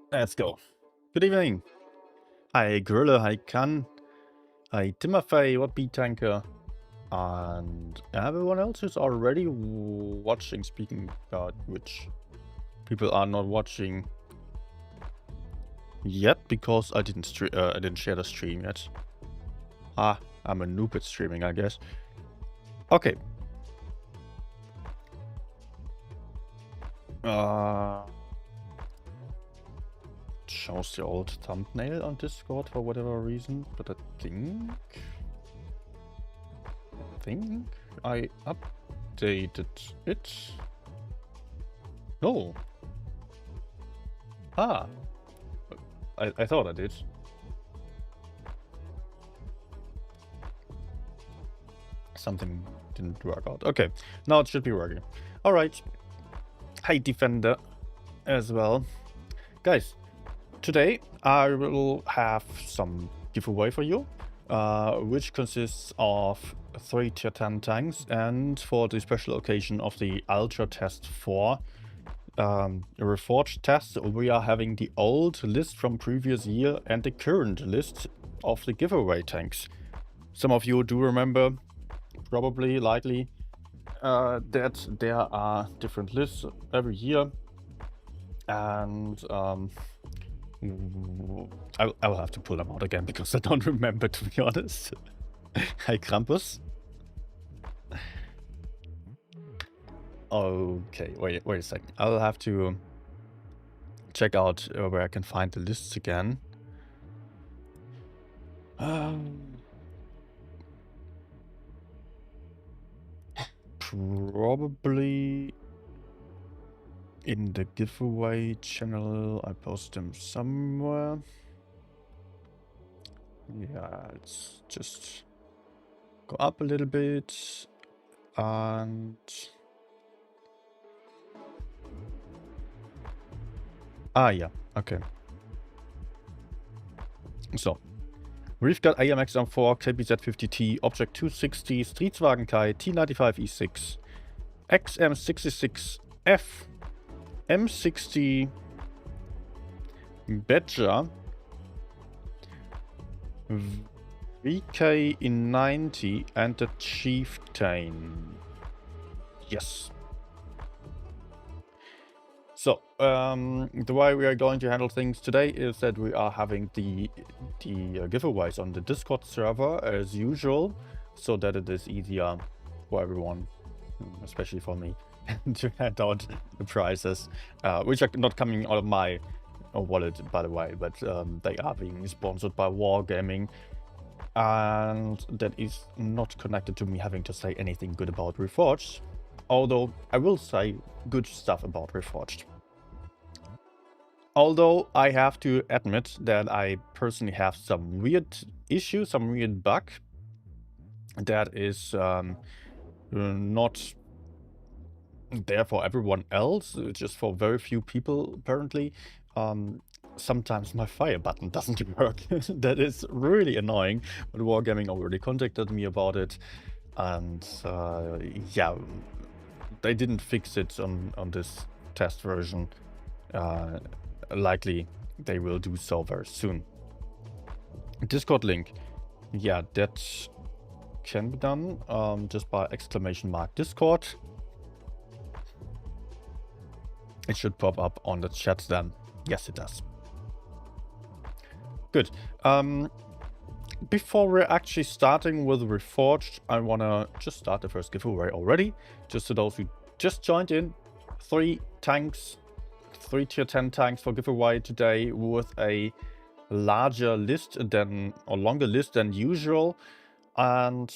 Let's go. Good evening. Hi Grille, hi Kan, hi Timothy, what B-Tanker, and everyone else who's already watching, speaking about which people are not watching yet because I didn't share the stream yet. I'm a noob at streaming, I guess. Okay. Shows the old thumbnail on Discord for whatever reason, but I think I updated it. No. I thought I did. Something didn't work out. Okay, now it should be working. Alright. Hi Defender as well. Guys, today I will have some giveaway for you, which consists of 3 tier 10 tanks, and for the special occasion of the Ultra Test 4 Reforged test, we are having the old list from previous year and the current list of the giveaway tanks. Some of you do remember, probably, likely, that there are different lists every year, and I'll have to pull them out again because I don't remember, to be honest. Hi Krampus. Okay, wait a second. I'll have to check out where I can find the lists again. Probably in the giveaway channel. I post them somewhere. Yeah, let's just go up a little bit and yeah, okay. So we've got AMX-M4, KBZ-50T, Object 260, Streetswagen Kai, T95E6, XM66F, M60 Badger, VK90, and the Chieftain. Yes. So, the way we are going to handle things today is that we are having the giveaways on the Discord server as usual, so that it is easier for everyone, especially for me, to hand out the prizes, which are not coming out of my wallet, by the way, but they are being sponsored by Wargaming, and that is not connected to me having to say anything good about Reforged. Although I will say good stuff about Reforged. Although I have to admit that I personally have some weird issue, some weird bug that is not there for everyone else, just for very few people apparently. Sometimes my fire button doesn't work. That is really annoying, but Wargaming already contacted me about it, and yeah, they didn't fix it on this test version. Likely they will do so very soon. Discord link, yeah, that can be done just by !Discord. It should pop up on the chat then. Yes, it does. Good. Before we're actually starting with Reforged, I want to just start the first giveaway already. Just to those who just joined in, 3 tanks, 3 tier 10 tanks for giveaway today with a larger list than, or longer list than usual. And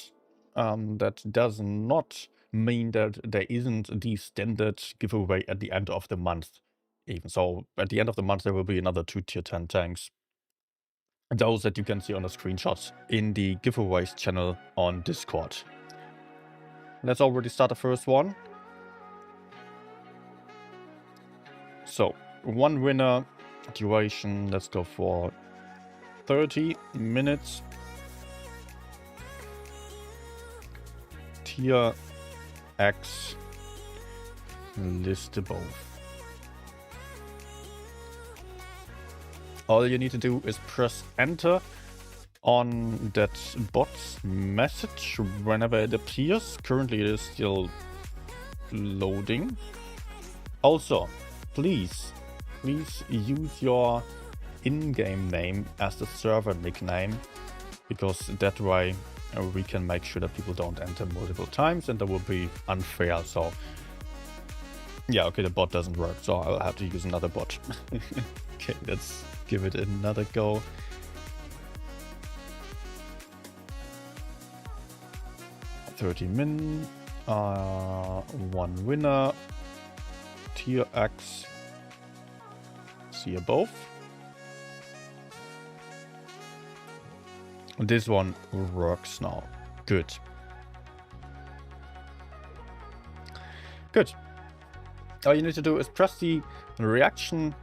that does not mean that there isn't the standard giveaway at the end of the month. Even so, at the end of the month, there will be another 2 tier 10 tanks. Those that you can see on the screenshots in the giveaways channel on Discord. Let's already start the first one. So, 1 winner, duration, let's go for 30 minutes. Tier X, list above. all you need to do is press enter on that bot's message whenever it appears. Currently it is still loading. Also, please use your in-game name as the server nickname, because that way we can make sure that people don't enter multiple times and that will be unfair. So yeah, okay, the bot doesn't work, so I'll have to use another bot. Okay, let's give it another go. $30 min, one winner, tier X, see above. This one works now. Good. Good. All you need to do is press the reaction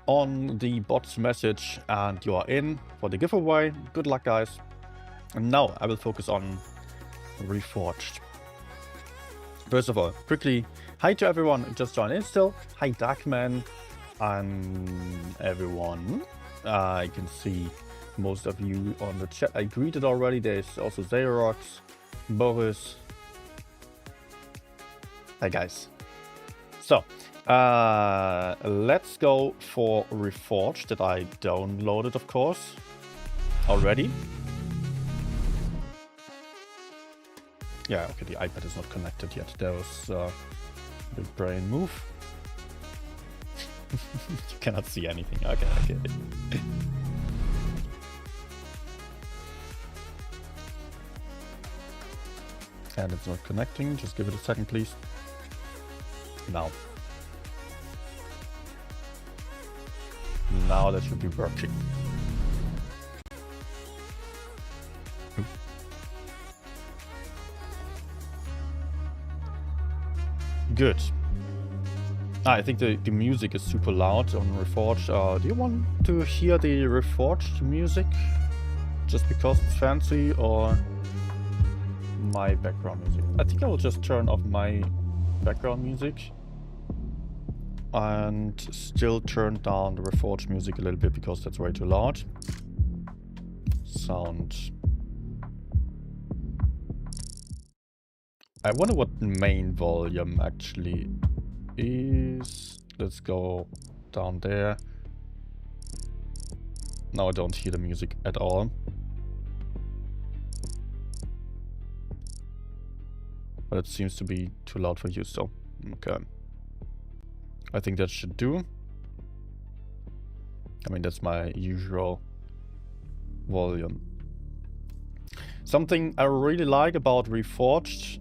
on the bot's message and you are in for the giveaway. Good luck, guys. And now I will focus on Reforged. First of all, quickly, hi to everyone who just joined in still. Hi, Darkman, and everyone. I can see most of you on the chat. I greeted already. There's also Xerox, Boris. Hi, guys. So, let's go for Reforged that I downloaded, of course, already. Yeah, okay, the iPad is not connected yet. That was a big brain move. You cannot see anything. Okay, okay. And it's not connecting. Just give it a second, please. Now. Now that should be working. Good. I think the music is super loud on Reforged. Do you want to hear the Reforged music? Just because it's fancy, or my background music? I think I will just turn off my background music and still turn down the Reforged music a little bit because that's way too loud. Sound. I wonder what main volume actually is. Let's go down there. Now I don't hear the music at all. But it seems to be too loud for you, so okay. I think that should do. I mean, that's my usual volume. Something I really like about Reforged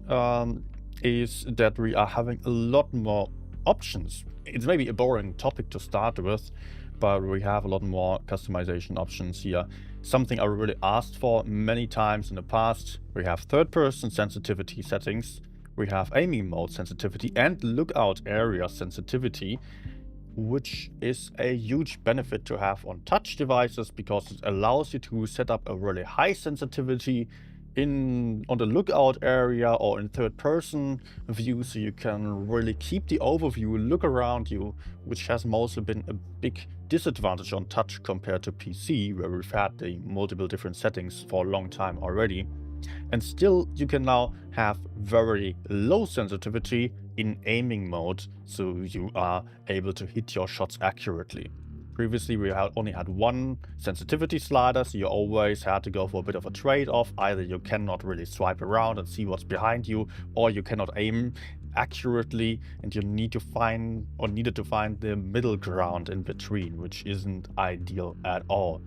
is that we are having a lot more options. It's maybe a boring topic to start with, but we have a lot more customization options here. Something I really asked for many times in the past. We have third-person sensitivity settings. We have aiming mode sensitivity and lookout area sensitivity, which is a huge benefit to have on touch devices because it allows you to set up a really high sensitivity on the lookout area or in third-person view, so you can really keep the overview, look around you, which has mostly been a big disadvantage on touch compared to PC, where we've had the multiple different settings for a long time already. And still, you can now have very low sensitivity in aiming mode, so you are able to hit your shots accurately. Previously, we only had one sensitivity slider, so you always had to go for a bit of a trade-off. Either you cannot really swipe around and see what's behind you, or you cannot aim accurately, and you need to find, or needed to find, the middle ground in between, which isn't ideal at all.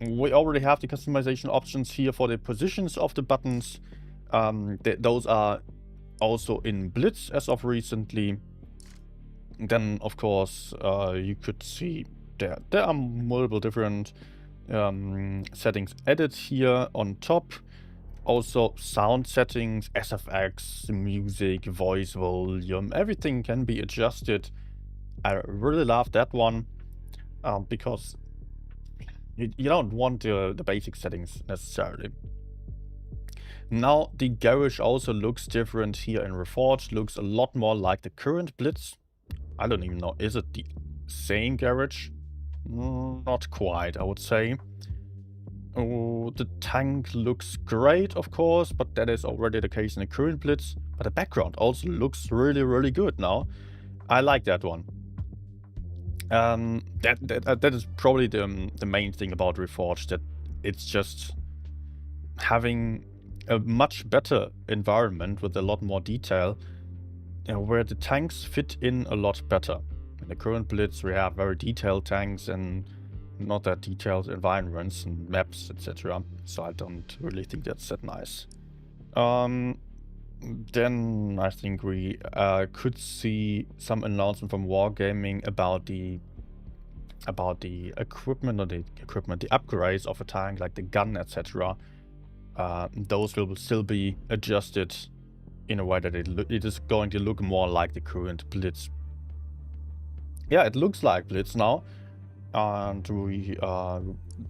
We already have the customization options here for the positions of the buttons. Those are also in Blitz as of recently. Then, of course, you could see there are multiple different settings added here on top. Also, sound settings, SFX, music, voice volume, everything can be adjusted. I really love that one because you don't want the basic settings necessarily. Now, the garage also looks different here in Reforged. Looks a lot more like the current Blitz. I don't even know, is it the same garage? Not quite, I would say. Oh, the tank looks great, of course, but that is already the case in the current Blitz. But the background also looks really, really good now. I like that one. That is probably the main thing about Reforged, that it's just having a much better environment with a lot more detail, where the tanks fit in a lot better. In the current Blitz, we have very detailed tanks and not that detailed environments and maps, etc. So I don't really think that's that nice. Then I think we could see some announcement from Wargaming about the equipment, the upgrades of a tank, like the gun, etc. Those will still be adjusted in a way that it is going to look more like the current Blitz. Yeah, it looks like Blitz now, and we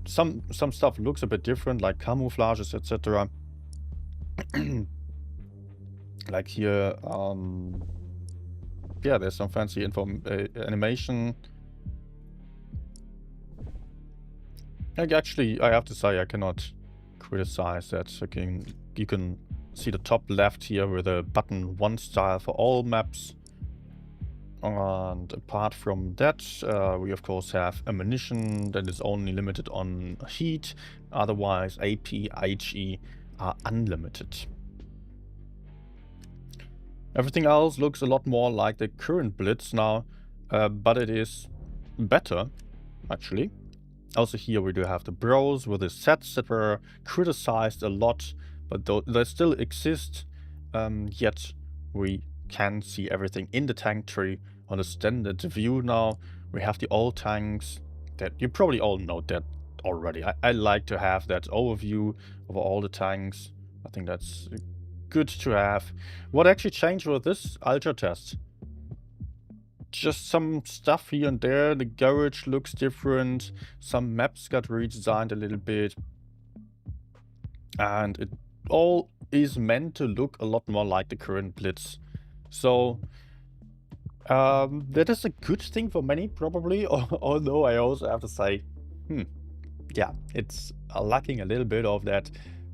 some stuff looks a bit different, like camouflages, etc. Like here, yeah, there's some fancy animation. Actually, I have to say I cannot criticize that. You can see the top left here with a button 1 style for all maps. And apart from that, we of course have ammunition that is only limited on heat. Otherwise, AP, HE are unlimited. Everything else looks a lot more like the current Blitz now, but it is better, actually. Also here we do have the bros with the sets that were criticized a lot, but they still exist, yet we can see everything in the tank tree on a standard view now. We have the old tanks that you probably all know that already. I like to have that overview of all the tanks. I think that's good to have. What actually changed with this ultra test? Just some stuff here and there. The garage looks different. Some maps got redesigned a little bit. And it all is meant to look a lot more like the current Blitz. So that is a good thing for many, probably. Although I also have to say, yeah, it's lacking a little bit of that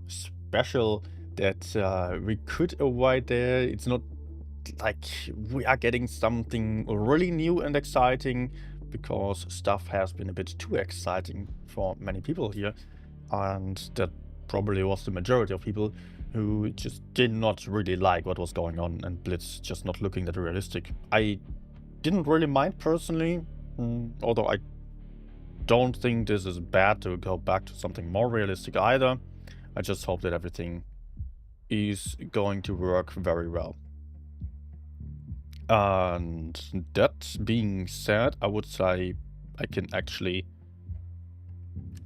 special that we could avoid there. It's not like we are getting something really new and exciting, because stuff has been a bit too exciting for many people here, and that probably was the majority of people who just did not really like what was going on, and Blitz just not looking that realistic. I didn't really mind personally, although I don't think this is bad to go back to something more realistic either. I just hope that everything is going to work very well. And that being said, I would say I can actually...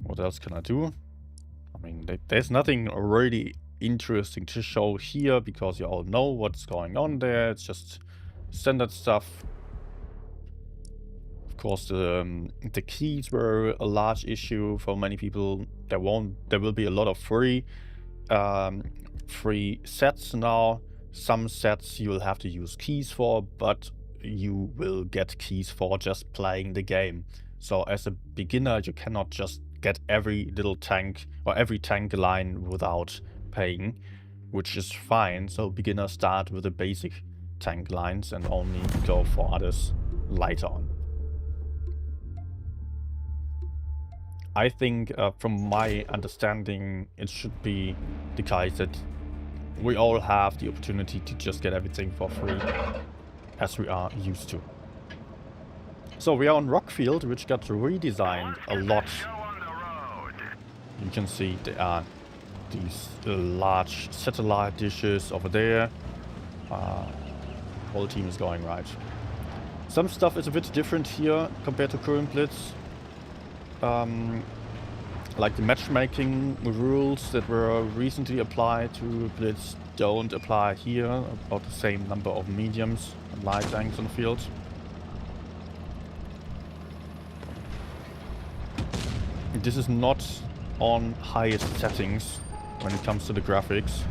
What else can I do? I mean, there's nothing really interesting to show here, because you all know what's going on there. It's just standard stuff. Of course, the keys were a large issue for many people. There will be a lot of free sets now. Some sets you will have to use keys for, but you will get keys for just playing the game. So as a beginner, you cannot just get every little tank or every tank line without paying, which is fine. So beginners start with the basic tank lines and only go for others later on. I think from my understanding, it should be the case that we all have the opportunity to just get everything for free, as we are used to. So we are on Rockfield, which got redesigned a lot. You can see there are these large satellite dishes over there. Whole team is going right. Some stuff is a bit different here compared to current Blitz. Like the matchmaking rules that were recently applied to Blitz don't apply here. About the same number of mediums and light tanks on the field. This is not on highest settings when it comes to the graphics.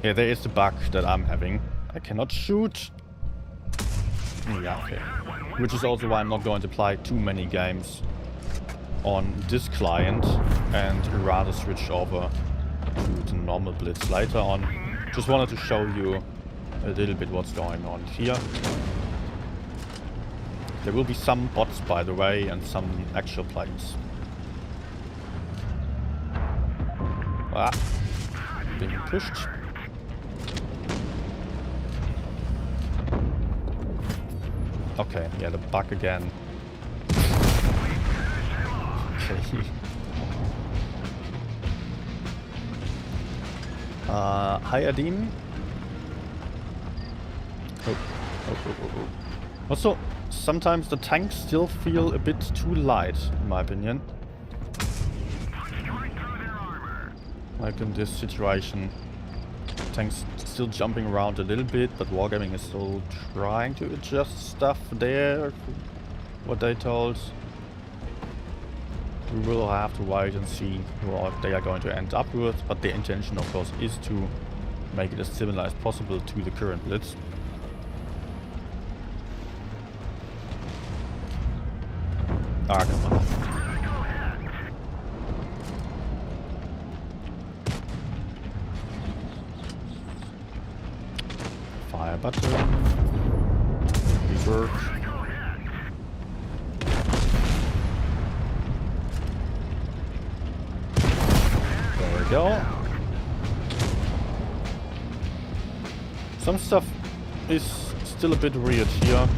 Yeah, there is the bug that I'm having. I cannot shoot. Yeah, okay. Which is also why I'm not going to play too many games on this client and rather switch over to the normal Blitz later on. Just wanted to show you a little bit what's going on here. There will be some bots, by the way, and some actual players. Ah, being pushed. Okay, yeah, the bug again. Okay. Hi, Adin. Oh. Also, sometimes the tanks still feel a bit too light, in my opinion. Like in this situation. Tanks still jumping around a little bit, but Wargaming is still trying to adjust stuff there. What they told. We will have to wait and see what they are going to end up with, but the intention, of course, is to make it as similar as possible to the current Blitz. Ah, come on. Fire button. Reserve. There we go. Some stuff is still a bit weird here.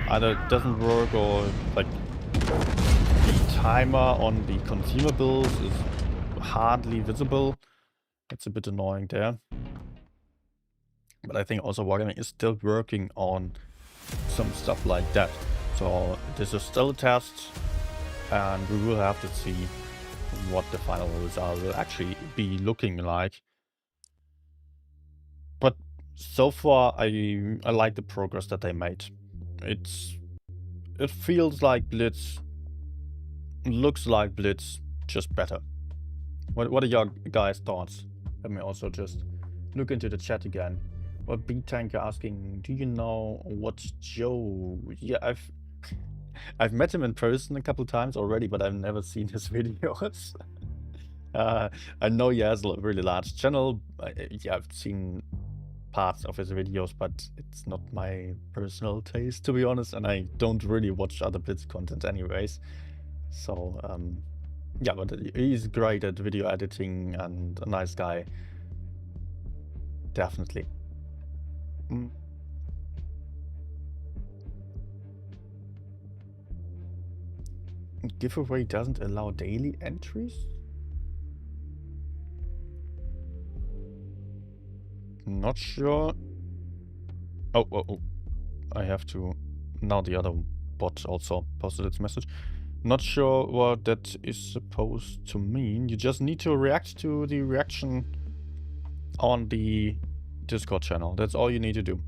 Either it doesn't work or like the timer on the consumables is hardly visible. It's a bit annoying there. But I think also Wargaming is still working on some stuff like that. So this is still a test and we will have to see what the final result will actually be looking like. But so far I like the progress that they made. It feels like Blitz, looks like Blitz, just better. What are your guys' thoughts? Let me also just look into the chat again. What B-Tank asking, do you know what's Joe? Yeah, I've met him in person a couple times already, but I've never seen his videos. I know he has a really large channel. Yeah, I've seen parts of his videos, but it's not my personal taste, to be honest, and I don't really watch other Blitz content anyways. So, yeah, but he's great at video editing and a nice guy. Definitely. Giveaway doesn't allow daily entries? Not sure. Oh. I have to... Now the other bot also posted its message. Not sure what that is supposed to mean. You just need to react to the reaction on the Discord channel. That's all you need to do.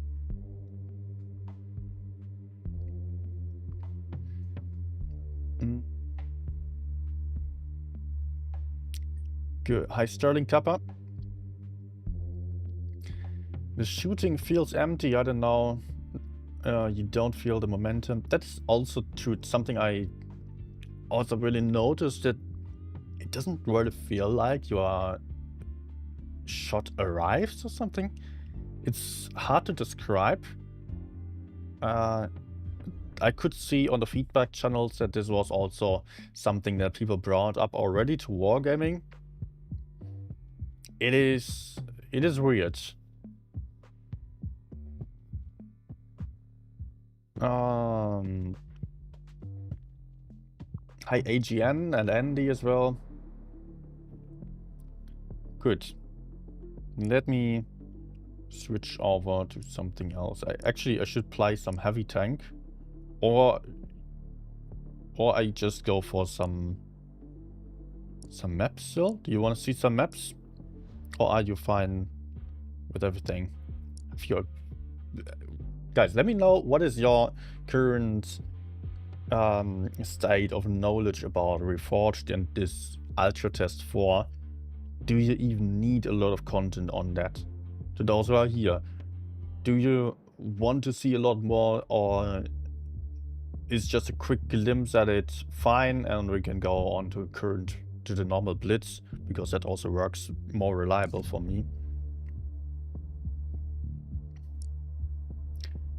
Good. Hi, Sterling Kappa. The shooting feels empty. I don't know. You don't feel the momentum. That's also true. It's something I also really noticed, that it doesn't really feel like your shot arrives or something. It's hard to describe. I could see on the feedback channels that this was also something that people brought up already to Wargaming. It is weird. Hi AGN and Andy as well. Good. Let me switch over to something else. I should play some heavy tank, or I just go for some maps still. Do you want to see some maps, or are you fine with everything? If you're... Guys, let me know what is your current state of knowledge about Reforged and this Ultra Test 4. Do you even need a lot of content on that? To those who are here, do you want to see a lot more, or is just a quick glimpse at it fine, and we can go on to the normal blitz, because that also works more reliable for me.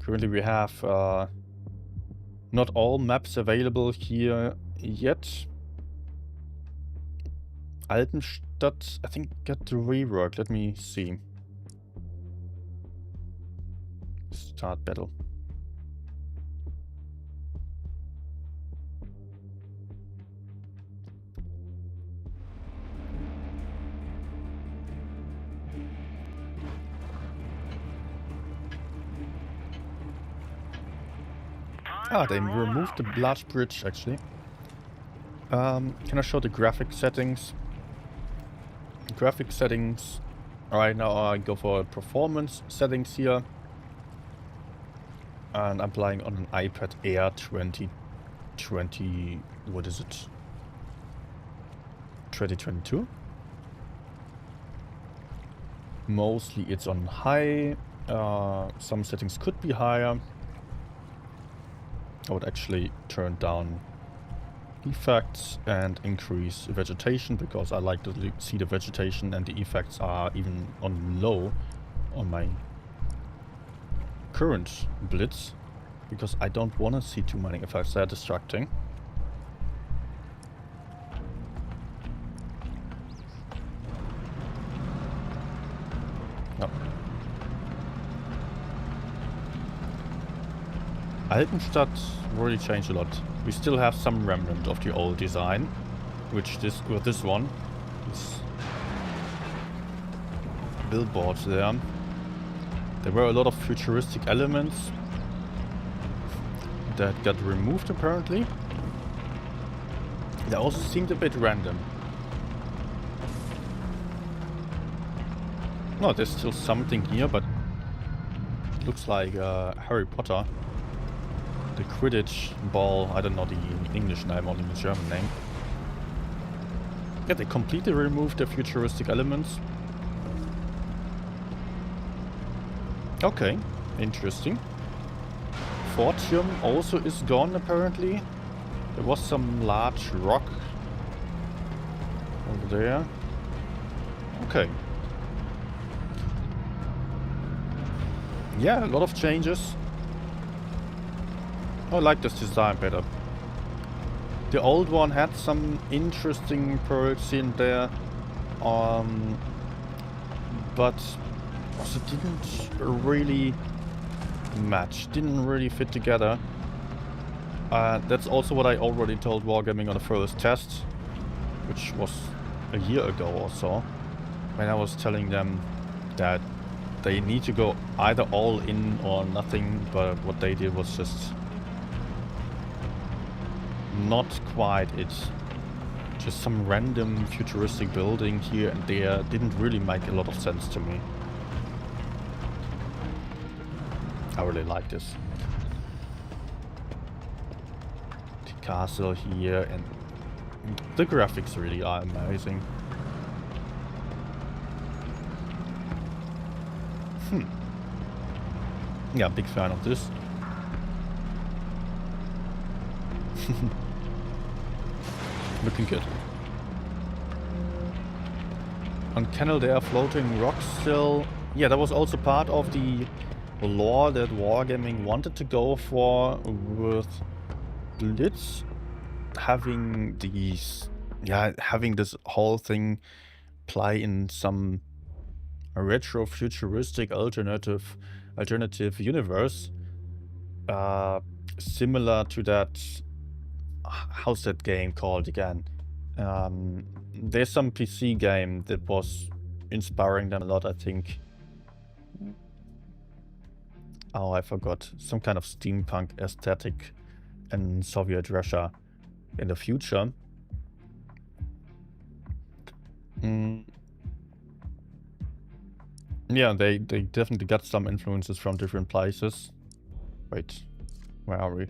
Currently we have not all maps available here yet. Alpenstadt, I think, got reworked. Let me see. Start battle. Ah, they removed the large bridge, actually. Can I show the graphic settings? Graphic settings. Alright, now I go for performance settings here. And I'm playing on an iPad Air 2020... what is it? 2022? Mostly it's on high. Some settings could be higher. I would actually turn down effects and increase vegetation, because I like to see the vegetation and the effects are even on low on my current blitz, because I don't want to see too many effects. They're distracting. No. Alpenstadt really changed a lot. We still have some remnant of the old design, which this one, this billboards there. There were a lot of futuristic elements that got removed apparently. They also seemed a bit random. No, there's still something here, but it looks like Harry Potter. The Quidditch ball, I don't know the English name, only the German name. Yeah, they completely removed the futuristic elements. Okay, interesting. Fortium also is gone apparently. There was some large rock over there. Okay. Yeah, a lot of changes. I like this design better. The old one had some interesting perks in there, but also didn't really match, didn't really fit together. That's also what I already told Wargaming on the first test, which was a year ago or so, when I was telling them that they need to go either all in or nothing, but what they did was just not quite it. Just some random futuristic building here and there didn't really make a lot of sense to me. I really like this. The castle here, and the graphics really are amazing. Yeah, big fan of this. Looking good. On Canal they are floating rocks still. Yeah, that was also part of the lore that Wargaming wanted to go for with Blitz. Having these... yeah, having this whole thing play in some retro-futuristic alternative universe. Similar to that... how's that game called again? There's some PC game that was inspiring them a lot, I think. Oh, I forgot. Some kind of steampunk aesthetic in Soviet Russia in the future. Yeah, they definitely got some influences from different places. Wait, where are we?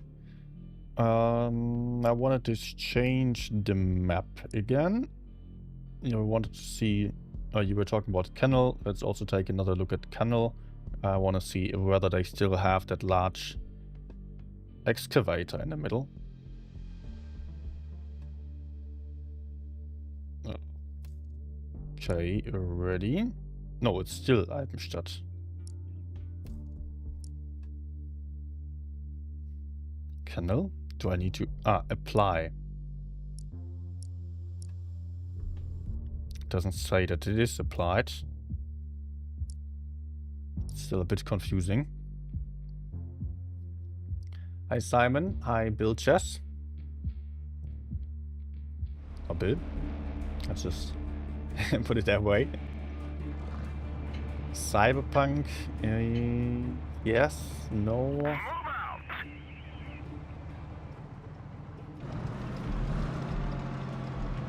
I wanted to change the map again. You know, I wanted to see... you were talking about Canal. Let's also take another look at Canal. I want to see whether they still have that large excavator in the middle. Okay, ready? No, it's still Alpenstadt. Canal? Do I need to... apply. Doesn't say that it is applied. Still a bit confusing. Hi Simon. Hi Bill Chess. Or Bill. Let's just put it that way. Cyberpunk. Yes. No.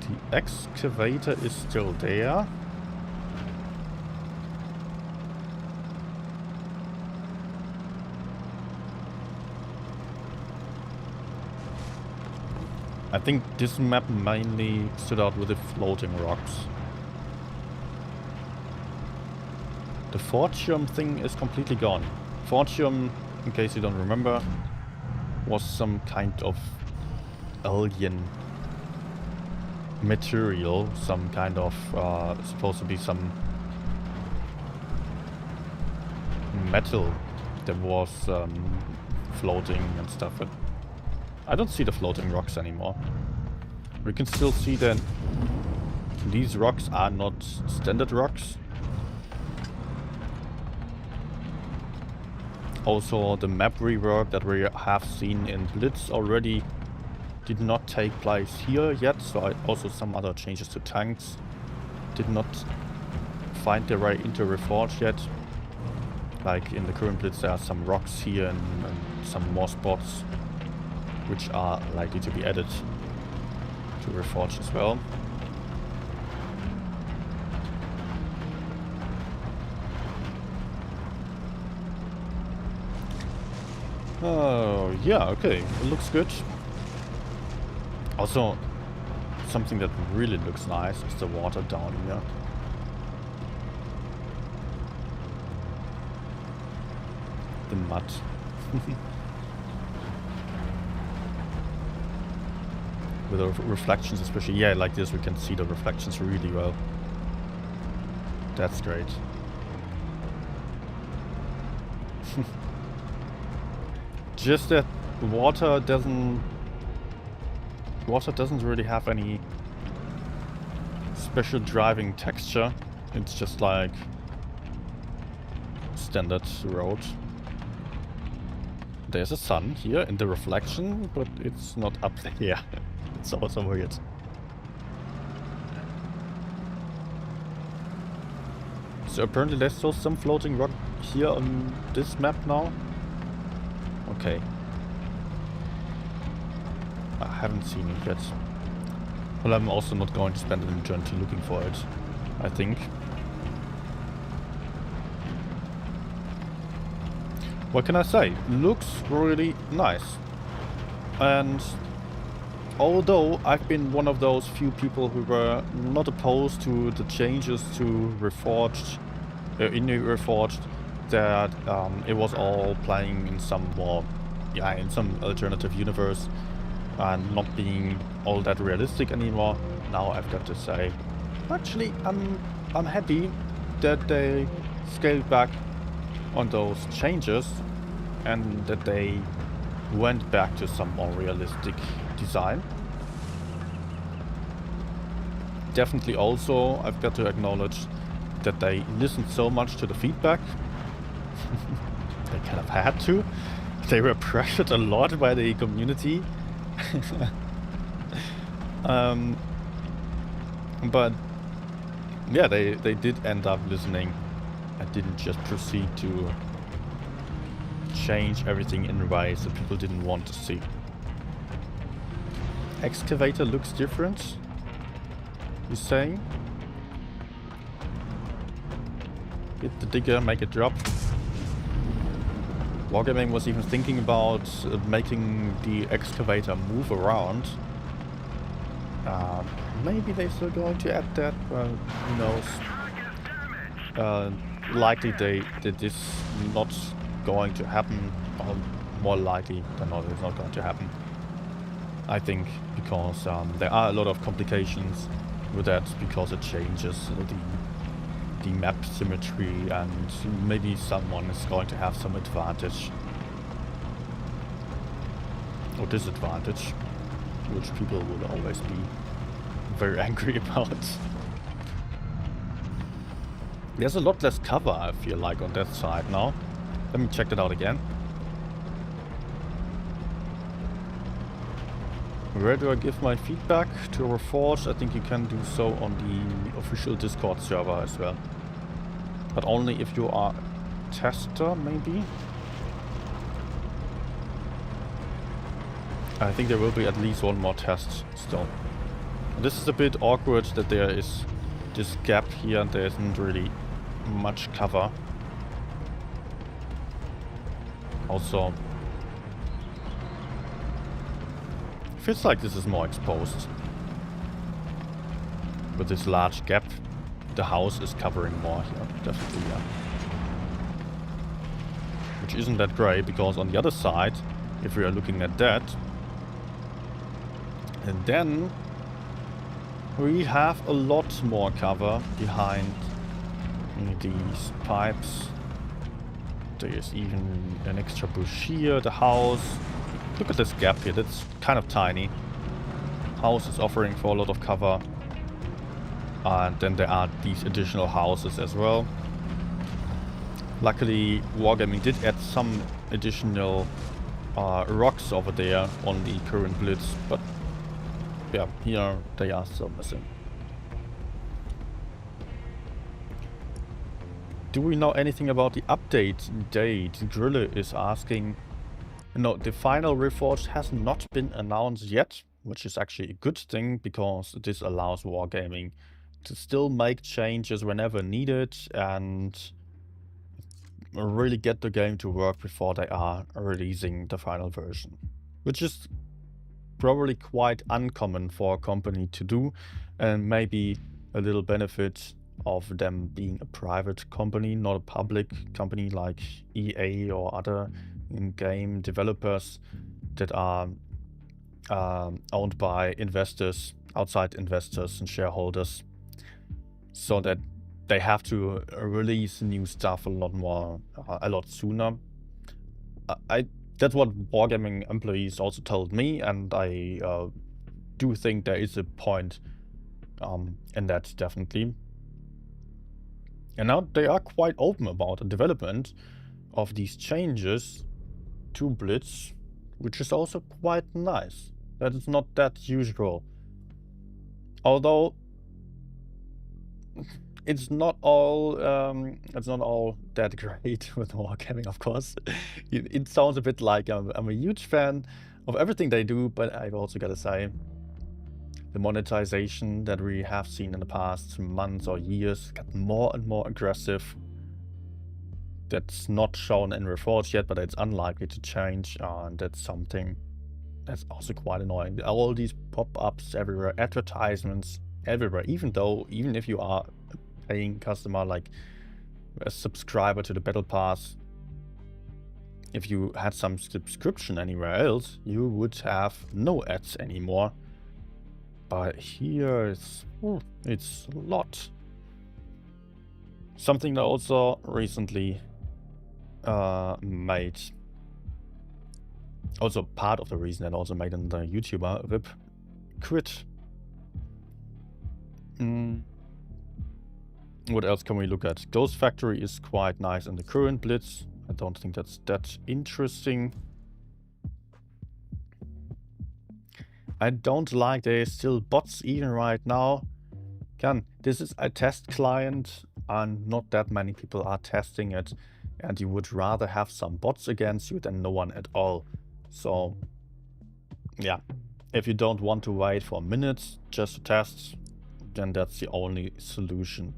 The excavator is still there. I think this map mainly stood out with the floating rocks. The Fortium thing is completely gone. Fortium, in case you don't remember, was some kind of alien material, some kind of supposed to be some metal that was floating and stuff. But I don't see the floating rocks anymore. We can still see that these rocks are not standard rocks. Also, the map rework that we have seen in Blitz already did not take place here yet, so also some other changes to tanks did not find their way into Reforged yet. Like in the current Blitz there are some rocks here and some more spots which are likely to be added to Reforged as well. Oh, yeah, okay, it looks good. Also, something that really looks nice is the water down here. The mud. With the reflections especially. Yeah, like this we can see the reflections really well. That's great. Just that water doesn't really have any special driving texture. It's just like standard road. There's a sun here in the reflection, but it's not up there. It's also weird. So apparently there's still some floating rock here on this map now. Okay. I haven't seen it yet. Well, I'm also not going to spend an eternity looking for it, I think. What can I say? Looks really nice. And although I've been one of those few people who were not opposed to the changes to Reforged, in Reforged, that it was all playing in some more, in some alternative universe and not being all that realistic anymore. Now I've got to say, actually, I'm happy that they scaled back on those changes and that they went back to some more realistic design. Definitely also, I've got to acknowledge that they listened so much to the feedback. They kind of had to. They were pressured a lot by the community. But yeah, they did end up listening and didn't just proceed to change everything in ways that people didn't want to see. Excavator looks different, you're saying? Hit the digger, make it drop. Wargaming was even thinking about making the excavator move around. Maybe they're still going to add that, well, who knows. likely that this not going to happen, or more likely than not it's not going to happen. I think because there are a lot of complications with that, because it changes the map symmetry, and maybe someone is going to have some advantage or disadvantage, which people will always be very angry about. There's a lot less cover, I feel like, on that side now. Let me check that out again. Where do I give my feedback? To Reforged? I think you can do so on the official Discord server as well. But only if you are a tester, maybe? I think there will be at least one more test still. This is a bit awkward that there is this gap here and there isn't really much cover. Also, feels like this is more exposed. With this large gap, the house is covering more here, definitely, yeah. Which isn't that great, because on the other side, if we are looking at that, and then we have a lot more cover behind these pipes. There's even an extra bush here, the house. Look at this gap here, that's kind of tiny. House is offering for a lot of cover. And then there are these additional houses as well. Luckily, Wargaming did add some additional rocks over there on the current blitz, but yeah, here they are still missing. Do we know anything about the update date? Grille is asking. No, the final Reforged has not been announced yet, which is actually a good thing, because this allows Wargaming to still make changes whenever needed and really get the game to work before they are releasing the final version. Which is probably quite uncommon for a company to do, and maybe a little benefit of them being a private company, not a public company like EA or other game developers that are owned by investors, outside investors and shareholders, so that they have to release new stuff a lot sooner. That's what Wargaming employees also told me, and I do think there is a point in that, definitely. And now they are quite open about the development of these changes to Blitz, which is also quite nice. That is not that usual. Although it's not all that great with Wargaming, of course. It sounds a bit like I'm a huge fan of everything they do, but I've also got to say, the monetization that we have seen in the past months or years got more and more aggressive. That's not shown in Reforged yet, but it's unlikely to change, and that's something that's also quite annoying. All these pop-ups everywhere, advertisements everywhere, even if you are a paying customer, like a subscriber to the Battle Pass, if you had some subscription anywhere else, you would have no ads anymore. But here it's a lot. Something that also recently made, also part of the reason that also made another YouTuber, Rip, quit. What else can we look at? Ghost Factory is quite nice in the current Blitz. I don't think that's that interesting. I don't like there's still bots even right now. Again, this is a test client and not that many people are testing it, and you would rather have some bots against you than no one at all. So yeah, if you don't want to wait for minutes just to test, then that's the only solution.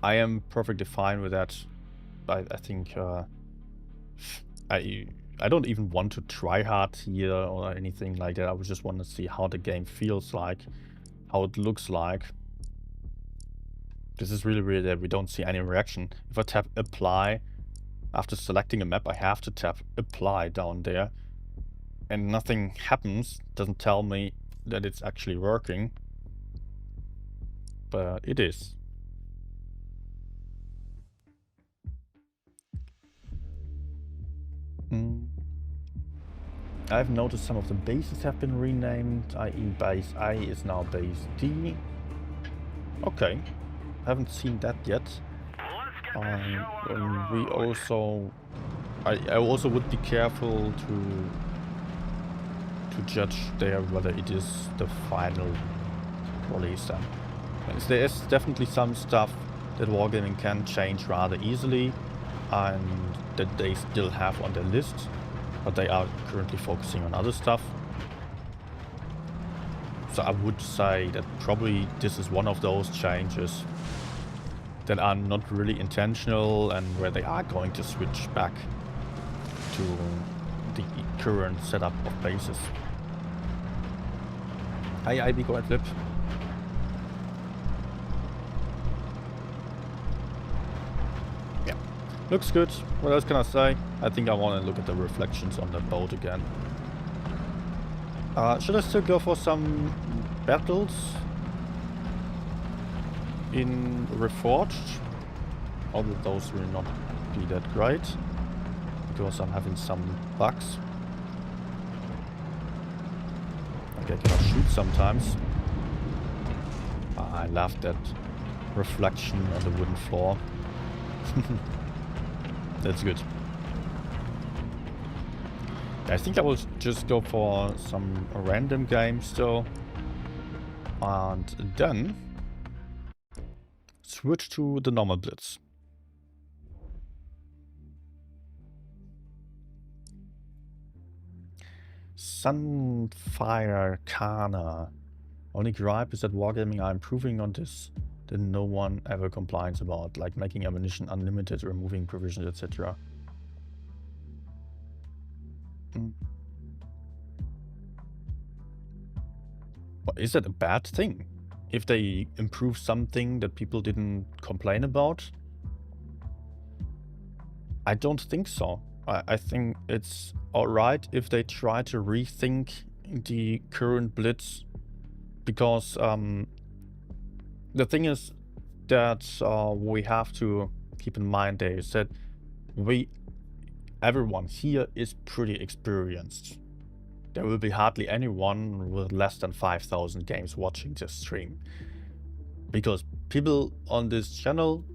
I am perfectly fine with that. I think I don't even want to try hard here or anything like that. I would just want to see how the game feels like, how it looks like. This is really weird that we don't see any reaction. If I tap apply, after selecting a map, I have to tap apply down there. And nothing happens, doesn't tell me that it's actually working. But it is. I've noticed some of the bases have been renamed, i.e. base A is now base D. Okay, haven't seen that yet. We also... I also would be careful to judge there whether it is the final release then. There is definitely some stuff that Wargaming can change rather easily and that they still have on their list, but they are currently focusing on other stuff. So I would say that probably this is one of those changes that are not really intentional and where they are going to switch back to the current setup of bases. Hi IB, go ahead, Flip. Yeah, looks good. What else can I say? I think I want to look at the reflections on the boat again. Should I still go for some battles in Reforged? Although those will not be that great, because I'm having some bugs. Okay, I cannot shoot sometimes. I love that reflection on the wooden floor. That's good. I think I will just go for some random games though. And then switch to the normal blitz. Sunfire Kana. Only gripe is that Wargaming are improving on this that no one ever complains about, like making ammunition unlimited, removing provisions, etc. Well, is that a bad thing? If they improve something that people didn't complain about? I don't think so. I think it's alright if they try to rethink the current blitz, because the thing is that we have to keep in mind there is that everyone here is pretty experienced. There will be hardly anyone with less than 5,000 games watching this stream, because people on this channel,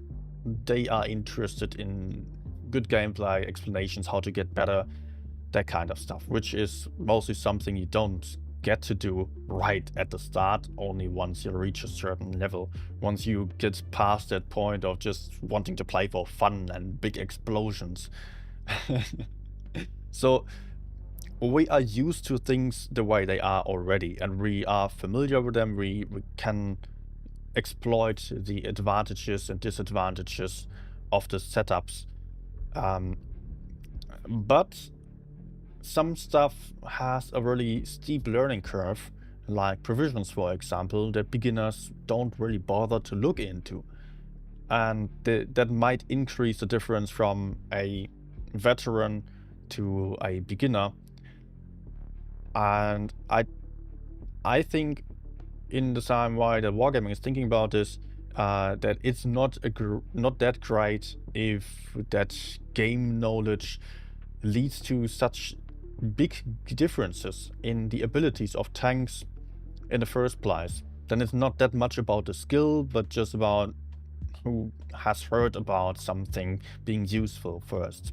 they are interested in good gameplay, explanations, how to get better, that kind of stuff, which is mostly something you don't get to do right at the start, only once you reach a certain level. Once you get past that point of just wanting to play for fun and big explosions. So we are used to things the way they are already, and we are familiar with them. We can exploit the advantages and disadvantages of the setups. But some stuff has a really steep learning curve, like provisions, for example, that beginners don't really bother to look into. And that might increase the difference from a veteran to a beginner. And I think in the same way that Wargaming is thinking about this, that it's not that great if that game knowledge leads to such big differences in the abilities of tanks in the first place. Then it's not that much about the skill, but just about who has heard about something being useful first.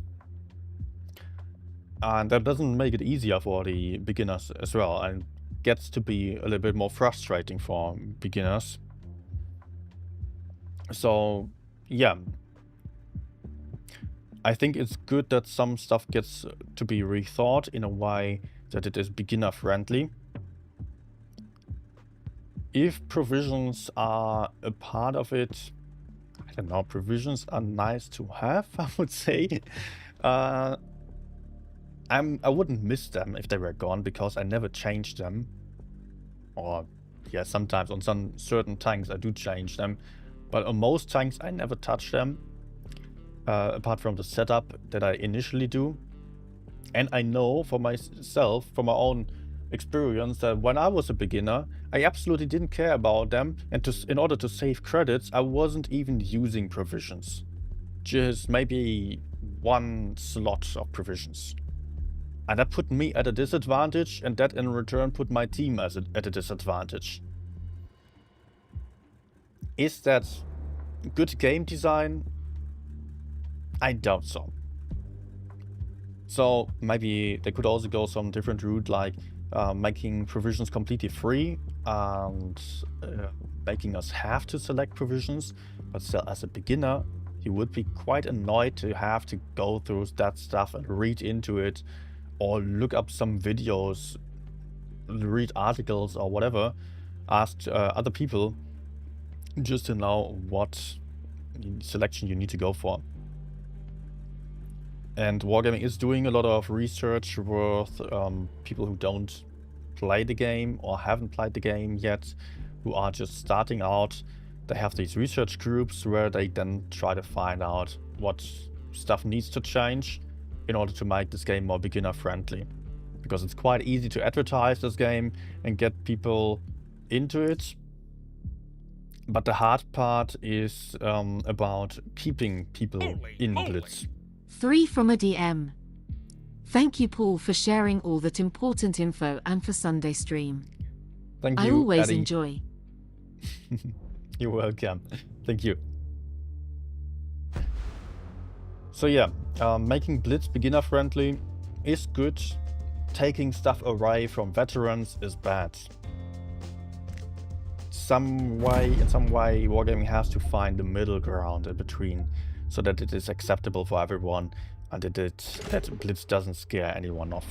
And that doesn't make it easier for the beginners as well, and gets to be a little bit more frustrating for beginners. So yeah, I think it's good that some stuff gets to be rethought in a way that it is beginner friendly. If provisions are a part of it, I don't know, provisions are nice to have, I would say. I wouldn't miss them if they were gone, because I never changed them. Or yeah, sometimes on some certain tanks I do change them. But on most tanks, I never touch them, apart from the setup that I initially do. And I know for myself, from my own experience, that when I was a beginner, I absolutely didn't care about them, and in order to save credits, I wasn't even using provisions. Just maybe one slot of provisions. And that put me at a disadvantage, and that in return put my team at a disadvantage. Is that good game design? I doubt so. So maybe they could also go some different route, like making provisions completely free and making us have to select provisions. But still, as a beginner, you would be quite annoyed to have to go through that stuff and read into it, or look up some videos, read articles or whatever, ask other people just to know what selection you need to go for. And Wargaming is doing a lot of research with people who don't play the game or haven't played the game yet, who are just starting out. They have these research groups where they then try to find out what stuff needs to change in order to make this game more beginner friendly. Because it's quite easy to advertise this game and get people into it. But the hard part is about keeping people in Blitz. 3 from a DM. Thank you, Paul, for sharing all that important info and for Sunday stream. Thank you, I always Eddie. enjoy. You're welcome. Thank you. So yeah, making Blitz beginner friendly is good. Taking stuff away from veterans is bad. In some way, Wargaming has to find the middle ground in between, so that it is acceptable for everyone and that Blitz doesn't scare anyone off.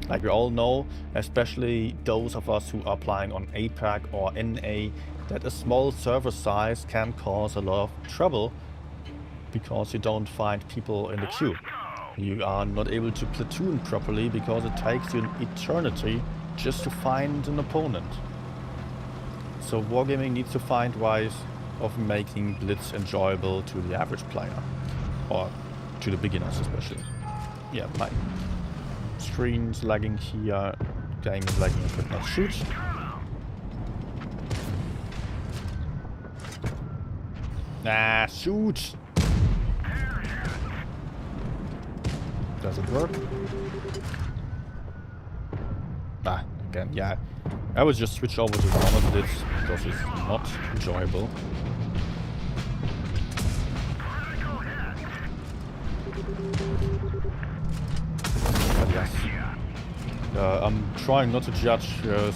Like we all know, especially those of us who are playing on APAC or NA, that a small server size can cause a lot of trouble because you don't find people in the queue. You are not able to platoon properly because it takes you an eternity just to find an opponent. So Wargaming needs to find ways of making Blitz enjoyable to the average player, or to the beginners especially. Yeah, my screen's lagging here, game is lagging, I could not shoot. Ah, shoot! Does it work? Ah, again, yeah. I would just switch over to normal Blitz because it's not enjoyable. But yes. I'm trying not to judge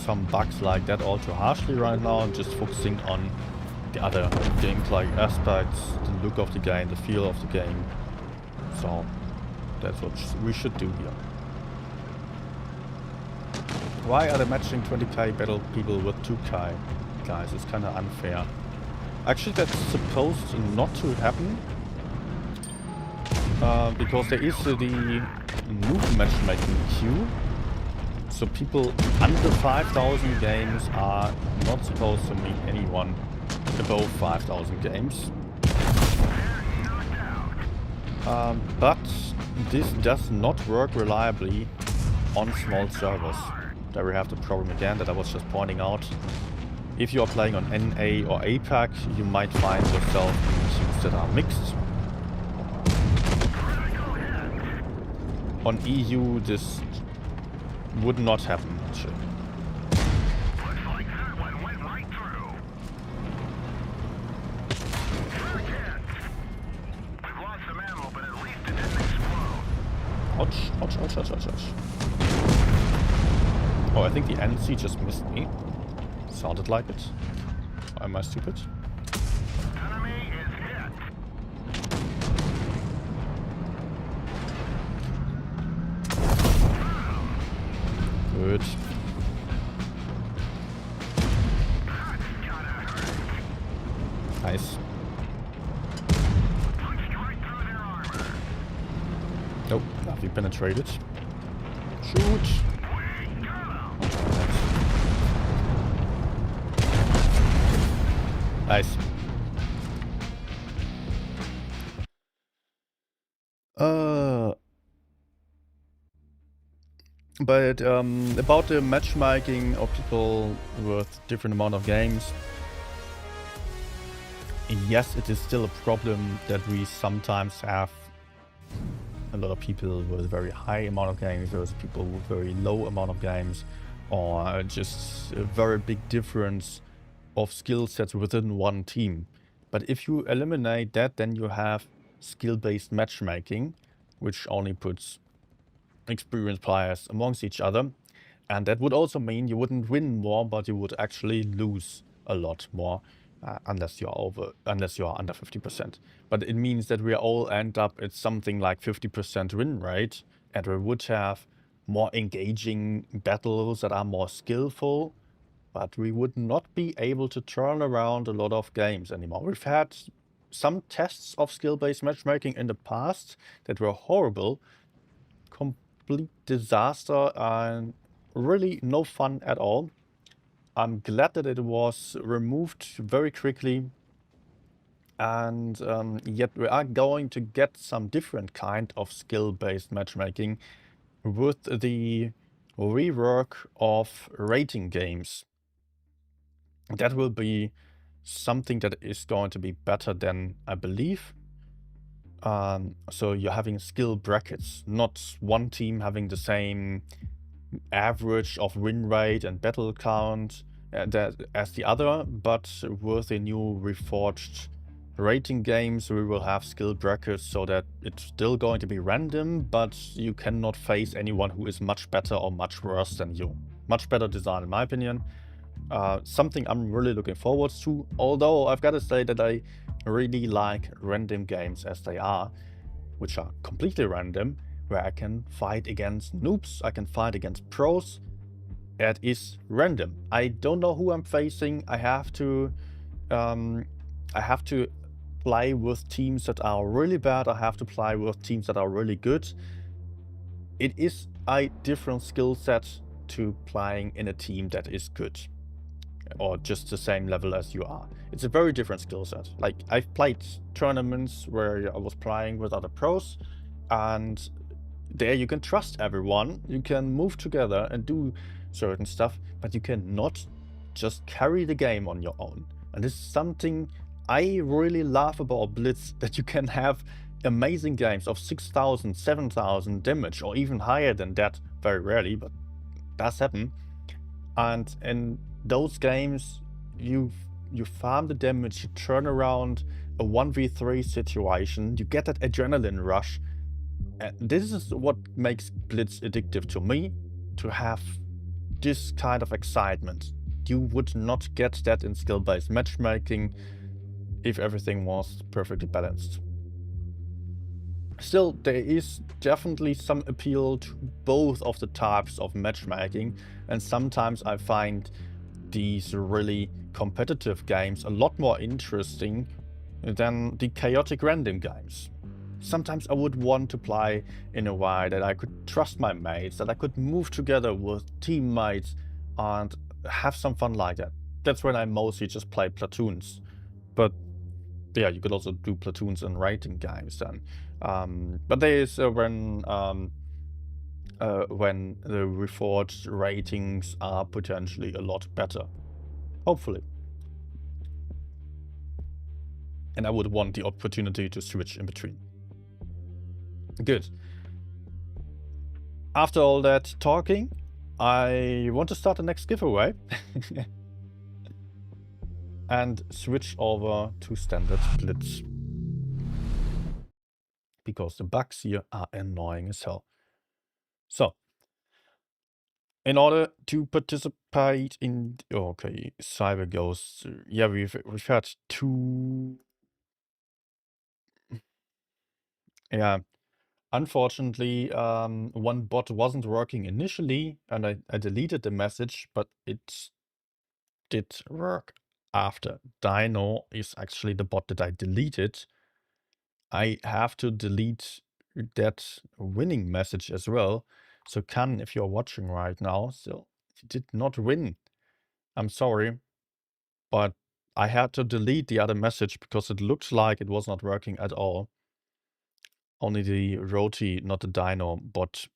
some bugs like that all too harshly right now. I'm just focusing on the other gameplay aspects, the look of the game, the feel of the game. So that's what we should do here. Why are they matching 20k battle people with 2k? Guys, it's kind of unfair. Actually, that's supposed not to happen. Because there is the noob matchmaking queue. So people under 5,000 games are not supposed to meet anyone above 5,000 games. But this does not work reliably on small servers. There we have the problem again that I was just pointing out. If you are playing on NA or APAC, you might find yourself in queues that are mixed. On EU, this would not happen, actually. Ouch, ouch, ouch, ouch, ouch, ouch. Oh, I think the NC just missed me. Sounded like it. Or am I stupid? Good. Nice. Nope, nothing penetrated. Shoot! Nice. But about the matchmaking of people with different amount of games, yes, it is still a problem that we sometimes have a lot of people with very high amount of games versus people with very low amount of games, or just a very big difference of skill sets within one team. But if you eliminate that, then you have skill-based matchmaking, which only puts experienced players amongst each other. And that would also mean you wouldn't win more, but you would actually lose a lot more, unless you're under 50%. But it means that we all end up at something like 50% win rate, and we would have more engaging battles that are more skillful, but we would not be able to turn around a lot of games anymore. We've had some tests of skill-based matchmaking in the past that were horrible, complete disaster, and really no fun at all. I'm glad that it was removed very quickly, and yet we are going to get some different kind of skill-based matchmaking with the rework of rating games. That will be something that is going to be better than I believe. So you're having skill brackets, not one team having the same average of win rate and battle count as the other, but with the new Reforged rating games, we will have skill brackets so that it's still going to be random, but you cannot face anyone who is much better or much worse than you. Much better design, in my opinion. Something I'm really looking forward to, although I've got to say that I really like random games as they are, which are completely random, where I can fight against noobs, I can fight against pros. It is random. I don't know who I'm facing. I have to play with teams that are really bad. I have to play with teams that are really good. It is a different skill set to playing in a team that is good, or just the same level as you are. It's a very different skill set. Like, I've played tournaments where I was playing with other pros, and there you can trust everyone, you can move together and do certain stuff, but you cannot just carry the game on your own. And this is something I really love about Blitz, that you can have amazing games of 6,000, 7,000 damage, or even higher than that, very rarely, but does happen. And in those games, you farm the damage, you turn around a 1v3 situation, you get that adrenaline rush. And this is what makes Blitz addictive to me, to have this kind of excitement. You would not get that in skill-based matchmaking if everything was perfectly balanced. Still, there is definitely some appeal to both of the types of matchmaking, and sometimes I find these really competitive games a lot more interesting than the chaotic random games. Sometimes I would want to play in a way that I could trust my mates, that I could move together with teammates and have some fun like that. That's when I mostly just play platoons. But yeah, you could also do platoons in rating games then. But there is when the Reforged ratings are potentially a lot better. Hopefully. And I would want the opportunity to switch in between. Good. After all that talking, I want to start the next giveaway. And switch over to standard Blitz. Because the bugs here are annoying as hell. So, in order to participate in... Okay, Cyber Ghosts. Yeah, we've had two... Yeah. Unfortunately, one bot wasn't working initially, and I deleted the message, but it did work after. Dino is actually the bot that I deleted. I have to delete that winning message as well. So Kan, if you're watching right now, still, you did not win. I'm sorry, but I had to delete the other message because it looked like it was not working at all. Only the Roti, not the Dino bot.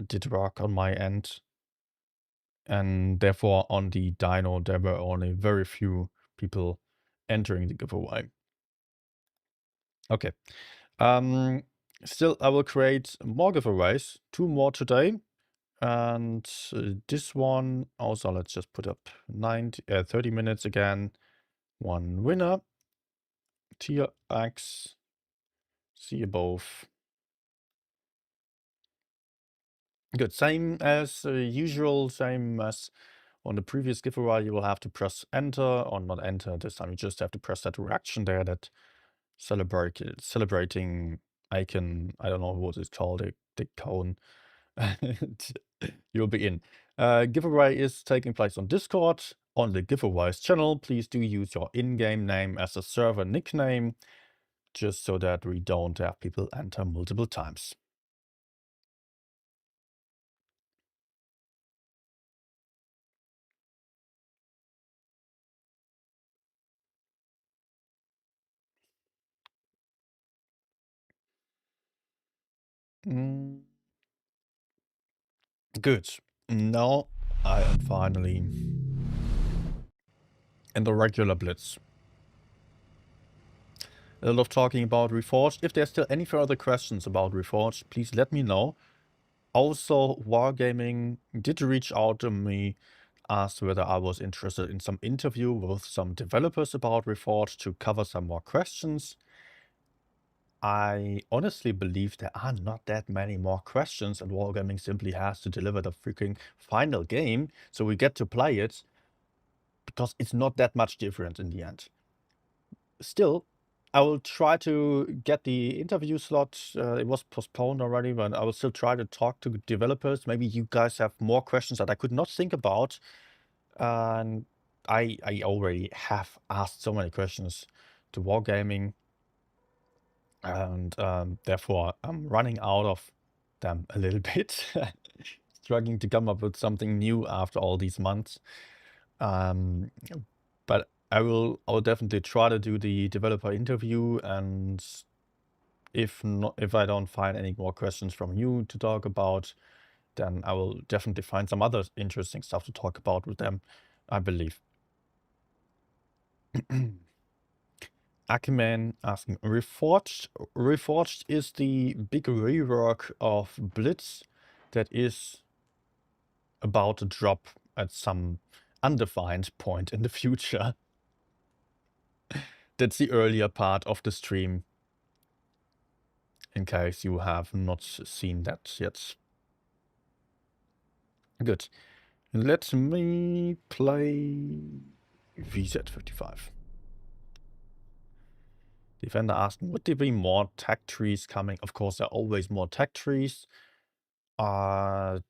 did work on my end. And therefore, on the dyno, there were only very few people entering the giveaway. Okay. Still, I will create more giveaways, 2 more today. And this one also, let's just put up 30 minutes again. 1 winner. Tier X. See above. Good. Same as usual, same as on the previous giveaway. You will have to press enter, or not enter this time. You just have to press that reaction there, that celebrating icon. I don't know what it's called, the cone. You'll be in. Giveaway is taking place on Discord. On the giveaways channel, please do use your in-game name as a server nickname, just so that we don't have people enter multiple times. Good. Now I am finally in the regular blitz. A lot of talking about Reforged. If there's still any further questions about Reforged, please let me know. Also, Wargaming did reach out to me, asked whether I was interested in some interview with some developers about Reforged to cover some more questions. I honestly believe there are not that many more questions, and Wargaming simply has to deliver the freaking final game so we get to play it, because it's not that much different in the end. Still, I will try to get the interview slot. It was postponed already, but I will still try to talk to developers. Maybe you guys have more questions that I could not think about. And I already have asked so many questions to Wargaming. And therefore, I'm running out of them a little bit. Struggling to come up with something new after all these months. But I'll definitely try to do the developer interview, and if I don't find any more questions from you to talk about, then I will definitely find some other interesting stuff to talk about with them, I believe. Akiman asking, Reforged is the big rework of Blitz that is about to drop at some undefined point in the future. That's the earlier part of the stream, in case you have not seen that yet. Good. Let me play VZ55. Defender asking, would there be more tech trees coming? Of course, there are always more tech trees. Yeah,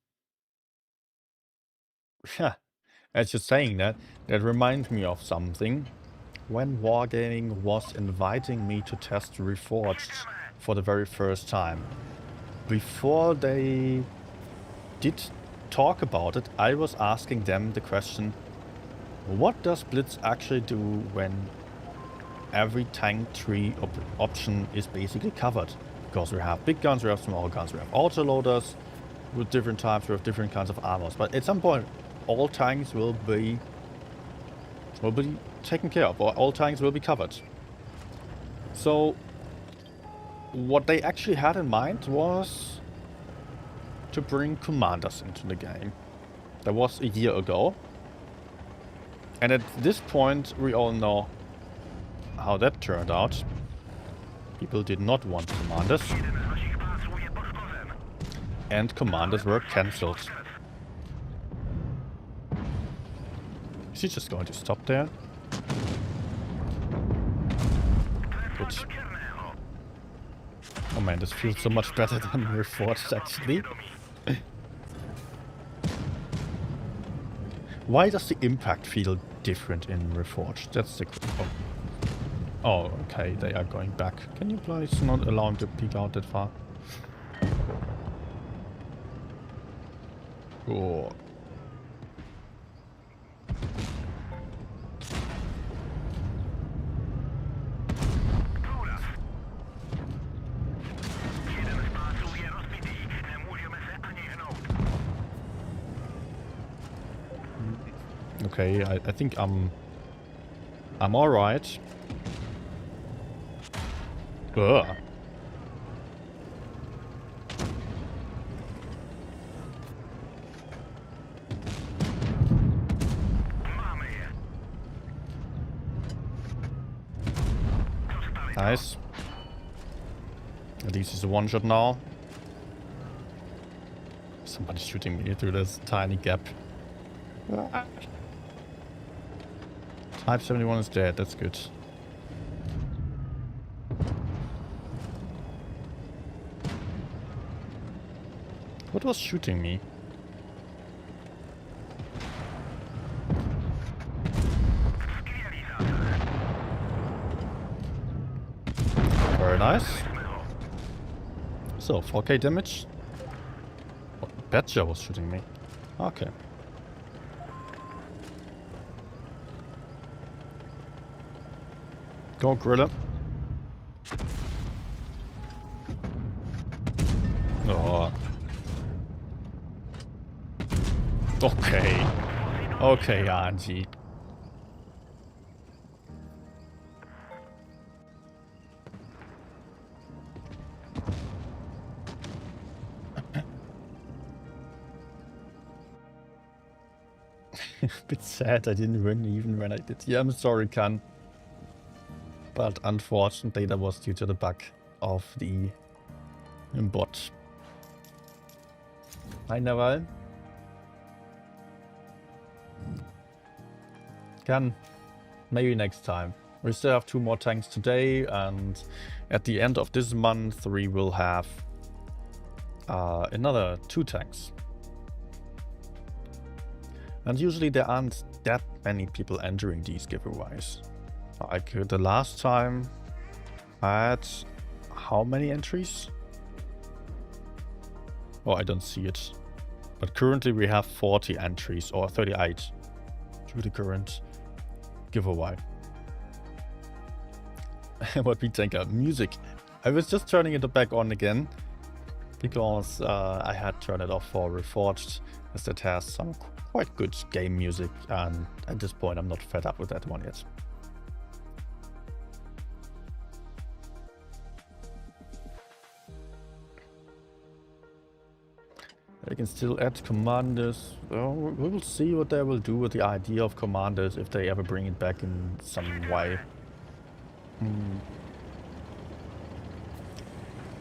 as you're saying that reminds me of something. When Wargaming was inviting me to test Reforged for the very first time, before they did talk about it, I was asking them the question, what does Blitz actually do when every tank tree option is basically covered? Because we have big guns, we have small guns, we have autoloaders with different types, we have different kinds of armors. But at some point, all tanks will be taken care of, or all tanks will be covered. So what they actually had in mind was to bring commanders into the game. That was a year ago. And at this point, we all know how that turned out. People did not want commanders. And commanders were cancelled. Is he just going to stop there? Good. Oh man, this feels so much better than Reforged, actually. Why does the impact feel different in Reforged? That's the... Oh, okay, they are going back. Can you please not allow him to peek out that far? Oh. Okay, I think I'm alright. Ugh. Nice. At least it's a one-shot now. Somebody's shooting me through this tiny gap. Type 71 is dead, that's good. What was shooting me? Very nice. So, 4k damage. Oh, Badger was shooting me. Okay. Go, Gorilla. Oh. Okay. Okay, Angie. Bit sad I didn't win even when I did. Yeah, I'm sorry, Khan. But unfortunately that was due to the bug of the bot. Hi, Naval. Khan, maybe next time. We still have 2 more tanks today, and at the end of this month we will have another 2 tanks. And usually there aren't that many people entering these giveaways. Like the last time I had how many entries? Oh, I don't see it. But currently we have 40 entries, or 38 to the current giveaway. What we think of music. I was just turning it back on again because I had turned it off for Reforged, as it has some quite good game music, and at this point I'm not fed up with that one yet. They can still add commanders. Well, we will see what they will do with the idea of commanders, if they ever bring it back in some way.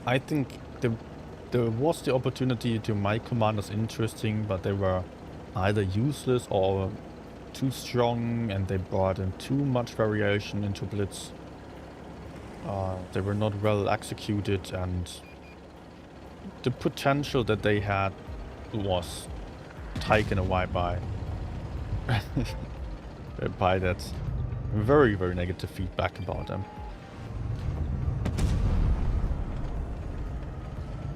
I think there was the opportunity to make commanders interesting, but they were either useless or too strong, and they brought in too much variation into Blitz. They were not well executed, and the potential that they had was taken away by by that very, very negative feedback about them.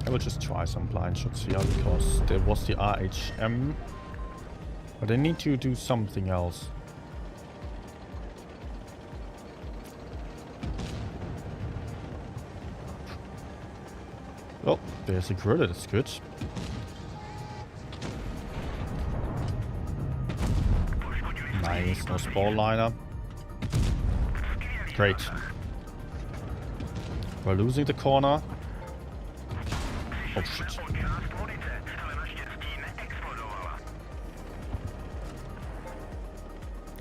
I will just try some blind shots here because there was the RHM, but I need to do something else. Oh, there's a gorilla, that's good. Nice, no spall liner. Great. We're losing the corner. Oh shit.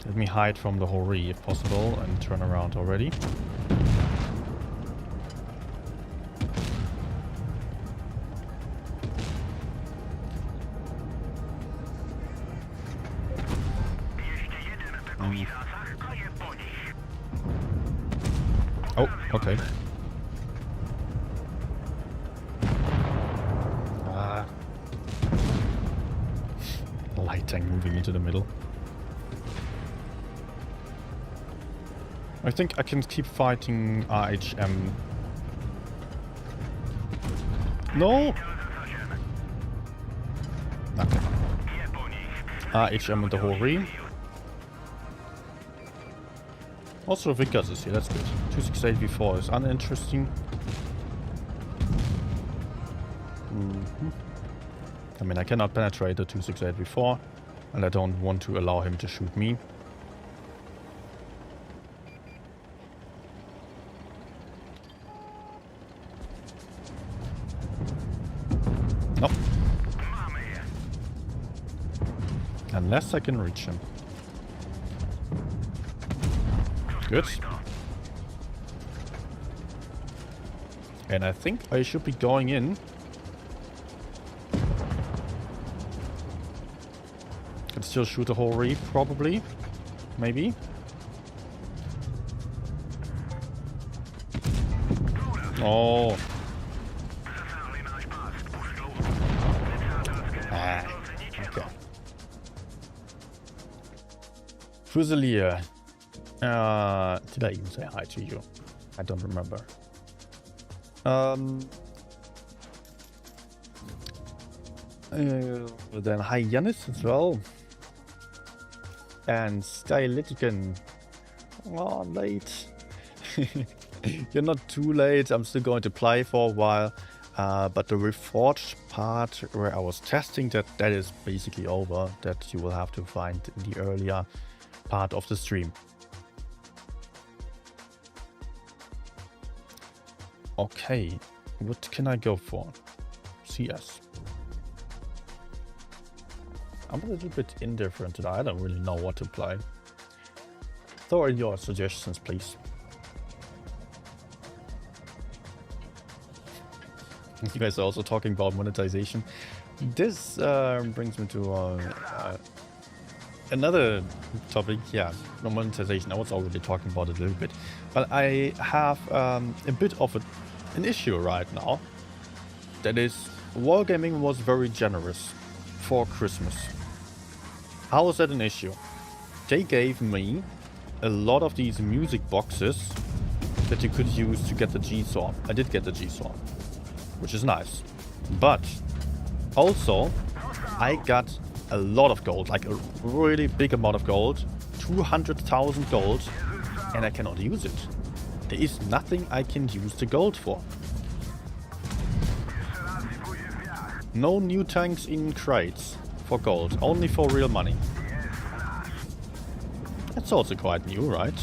Let me hide from the Hori if possible and turn around already. Oh, okay. Light tank moving into the middle. I think I can keep fighting RHM. No! Okay. RHM with the Hori. Also Vickers is here, that's good. 268v4 is uninteresting. I mean, I cannot penetrate the 268v4. And I don't want to allow him to shoot me. No. Unless I can reach him. Good. And I think I should be going in. Can still shoot a whole reef, probably. Maybe. Oh. Okay. Fusilier. Did I even say hi to you? I don't remember. Then hi Yanis as well. And Stylitican. Oh, late. You're not too late. I'm still going to play for a while. But the Reforged part where I was testing that is basically over. That you will have to find in the earlier part of the stream. Okay, what can I go for? CS. I'm a little bit indifferent today. I don't really know what to play. Throw in your suggestions, please. You guys are also talking about monetization. This brings me to another topic. Yeah, monetization. I was already talking about it a little bit. But I have a bit of an issue right now. That is, Wargaming was very generous for Christmas. How is that an issue? They gave me a lot of these music boxes that you could use to get the G-Sword. I did get the G-Sword, which is nice. But also, I got a lot of gold, like a really big amount of gold, 200,000 gold, and I cannot use it. There is nothing I can use the gold for. No new tanks in crates for gold, only for real money. That's also quite new, right?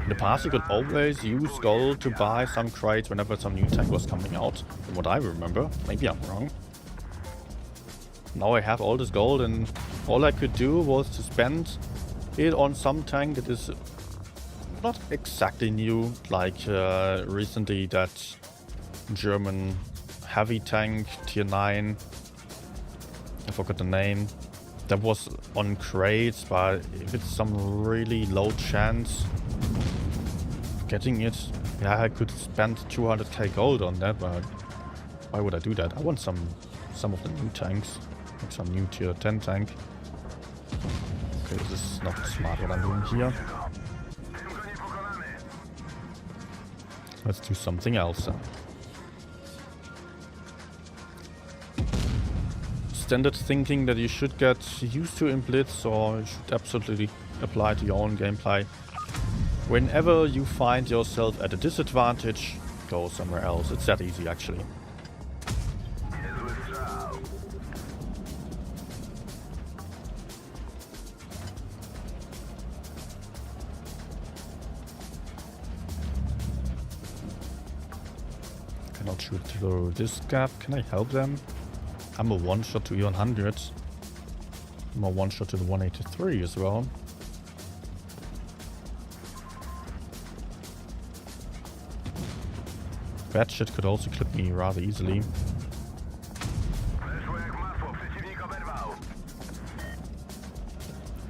In the past you could always use gold to buy some crates whenever some new tank was coming out, from what I remember. Maybe I'm wrong. Now I have all this gold and all I could do was to spend it on some tank that is not exactly new, like recently that German heavy tank tier 9. I forgot the name. That was on crates, but if it's some really low chance of getting it, yeah, I could spend 200k gold on that, but why would I do that? I want some of the new tanks, like some new tier 10 tank. Okay, this is not smart what I'm doing here. Let's do something else then. Standard thinking that you should get used to in Blitz, or you should absolutely apply to your own gameplay. Whenever you find yourself at a disadvantage, go somewhere else. It's that easy, actually. Cannot shoot through this gap. Can I help them? I'm a one-shot to E100. I'm a one-shot to the 183 as well. That shit could also clip me rather easily.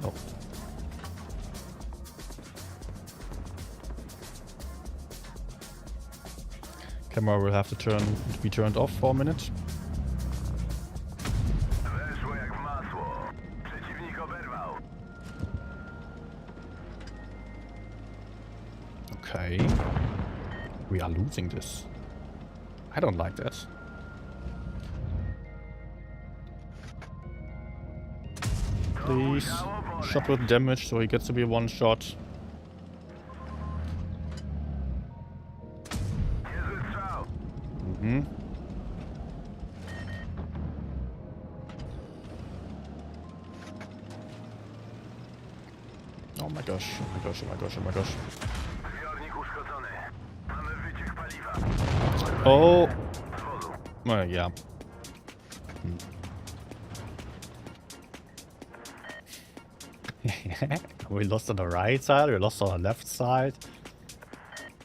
Oh. Camera will have to be turned off for a minute. Okay. We are losing this. I don't like that. Please. Shot with damage so he gets to be one shot. Oh my gosh, oh my gosh, oh my gosh, oh my gosh. Oh! Well, yeah. We lost on the right side, we lost on the left side.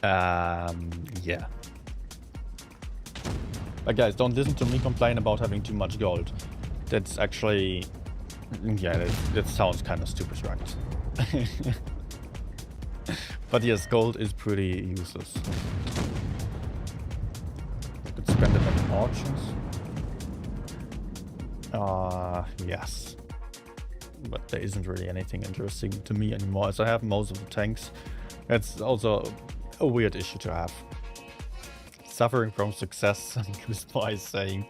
Yeah. But guys, don't listen to me complain about having too much gold. That's actually... Yeah, that sounds kind of stupid, right? But yes, gold is pretty useless. Could spend it on auctions. Yes. But there isn't really anything interesting to me anymore, as I have most of the tanks. That's also a weird issue to have. Suffering from success, is what I'm saying.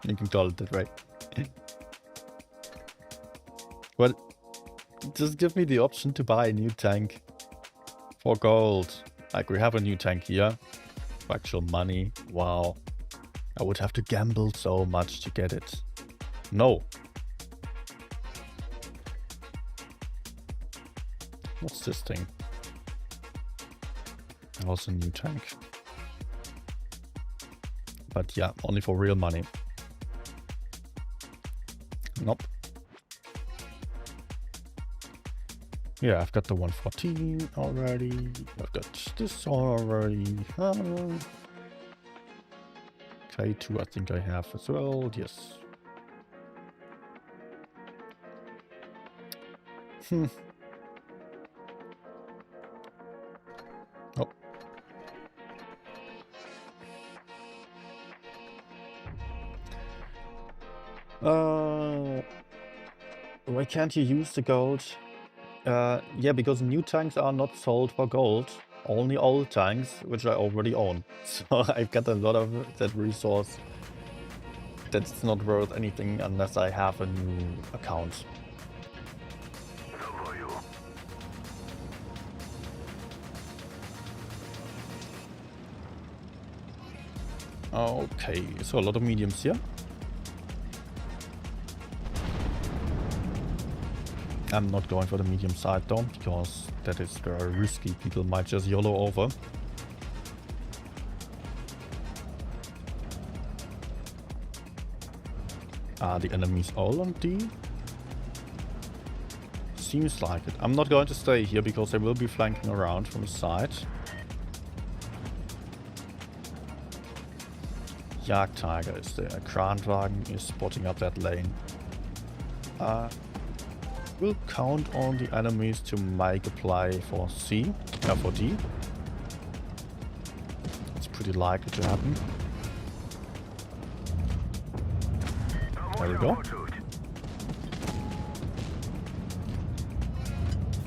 You can call it that way. Well, just give me the option to buy a new tank for gold. Like, we have a new tank here. For actual money. Wow. I would have to gamble so much to get it. No. What's this thing? Also a new tank. But yeah, only for real money. Nope. Yeah, I've got the 114 already. I've got this already. K2 I think I have as well. Yes. Oh. Why can't you use the gold? Yeah, because new tanks are not sold for gold. Only old tanks, which I already own. So I've got a lot of that resource that's not worth anything unless I have a new account. Okay, so a lot of mediums here. I'm not going for the medium side though, because that is very risky. People might just YOLO over. Are the enemies all on D? Seems like it. I'm not going to stay here because they will be flanking around from the side. Jagdtiger is there. Kranwagen is spotting up that lane. We'll count on the enemies to make a play for C, for D. It's pretty likely to happen. There we go.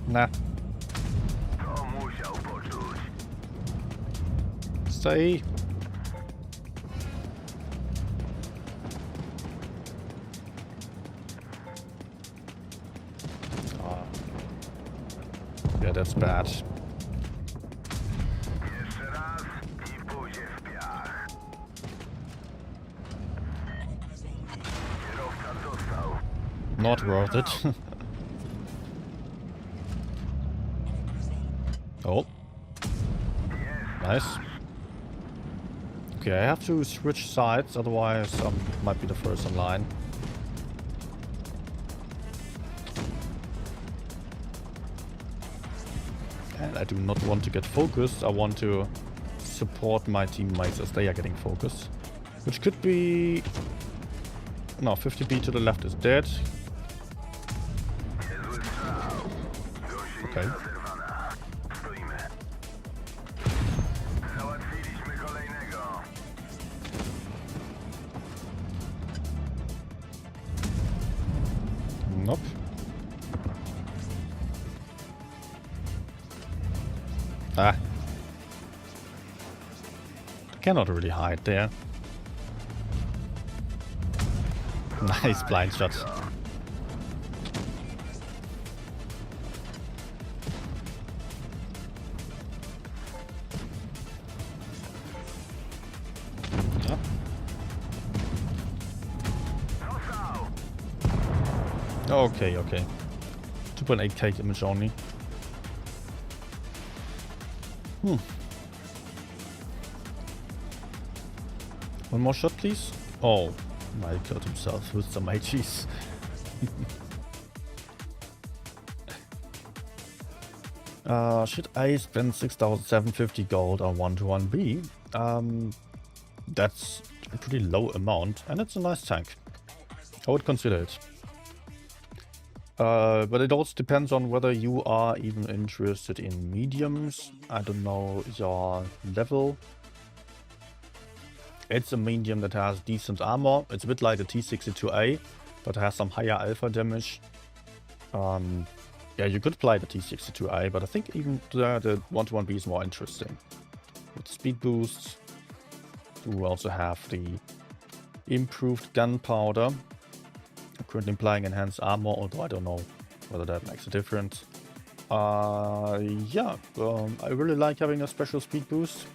Nah. Stay. Yeah, that's bad. Not worth it. Oh. Nice. Okay, I have to switch sides, otherwise I might be the first in line. And I do not want to get focused, I want to support my teammates as they are getting focused. Which could be... No, 50B to the left is dead. Okay. Nope. Ah. Cannot really hide there. Nice blind shot. Yeah. Okay, okay. 2.8k damage only. One more shot, please. Oh, my, killed himself with some HEs. Should I spend 6,750 gold on 1-1B? That's a pretty low amount, and it's a nice tank. I would consider it. But it also depends on whether you are even interested in mediums. I don't know your level. It's a medium that has decent armor. It's a bit like the T62A, but has some higher alpha damage. Yeah, you could play the T62A, but I think even the 1-1B is more interesting. With speed boosts, you also have the improved gunpowder. I'm currently applying enhanced armor, although I don't know whether that makes a difference. Yeah, I really like having a special speed boost.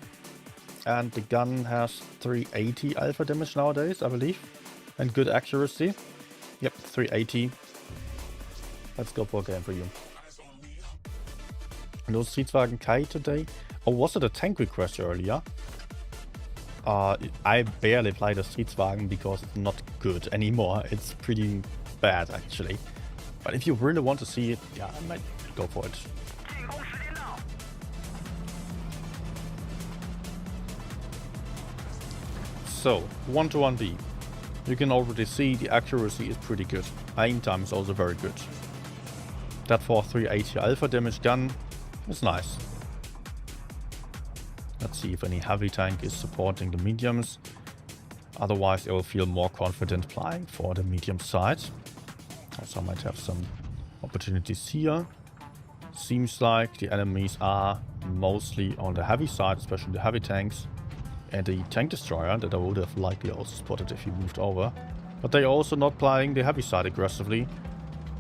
And the gun has 380 alpha damage nowadays, I believe. And good accuracy. Yep, 380. Let's go for a game for you. No Streetwagen Kai today. Oh, was it a tank request earlier? I barely play the Streetwagen because it's not good anymore. It's pretty bad, actually. But if you really want to see it, yeah, I might go for it. So, 1-1B. You can already see the accuracy is pretty good. Aim time is also very good. That for 380 alpha damage gun is nice. Let's see if any heavy tank is supporting the mediums. Otherwise, I will feel more confident playing for the medium side. Also, I might have some opportunities here. Seems like the enemies are mostly on the heavy side, especially the heavy tanks. And the tank destroyer that I would have likely also spotted if he moved over. But they're also not playing the heavy side aggressively.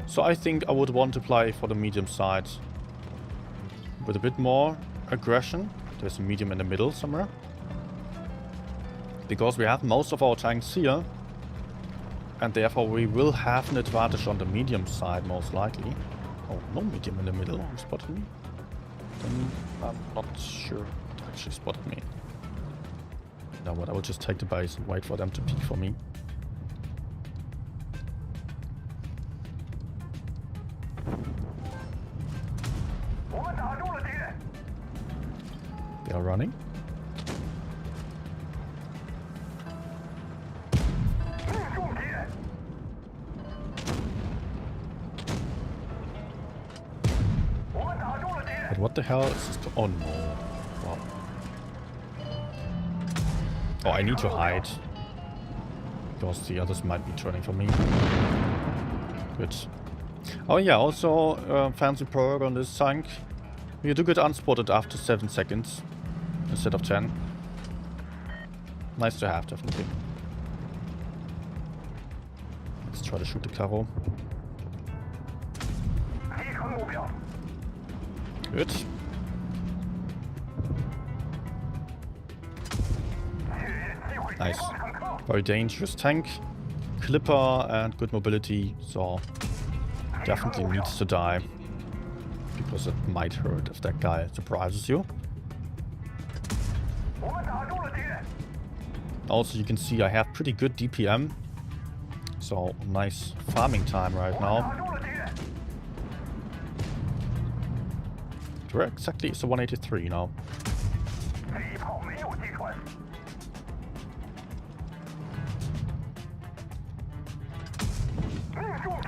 So I think I would want to play for the medium side with a bit more aggression. There's a medium in the middle somewhere. Because we have most of our tanks here. And therefore we will have an advantage on the medium side most likely. Oh, no medium in the middle. Who spotted me? Then I'm not sure who actually spotted me. You know what, I will just take the base and wait for them to peek for me. They are running. But what the hell is this? Oh no. Wow. Oh, I need to hide. Because the others might be turning for me. Good. Oh yeah, also fancy perk on this tank. You do get unspotted after 7 seconds instead of 10. Nice to have, definitely. Let's try to shoot the Karo. Good. Nice. Very dangerous tank. Clipper and good mobility, so definitely needs to die. Because it might hurt if that guy surprises you. Also, you can see I have pretty good DPM. So, nice farming time right now. Where exactly is the 183 now?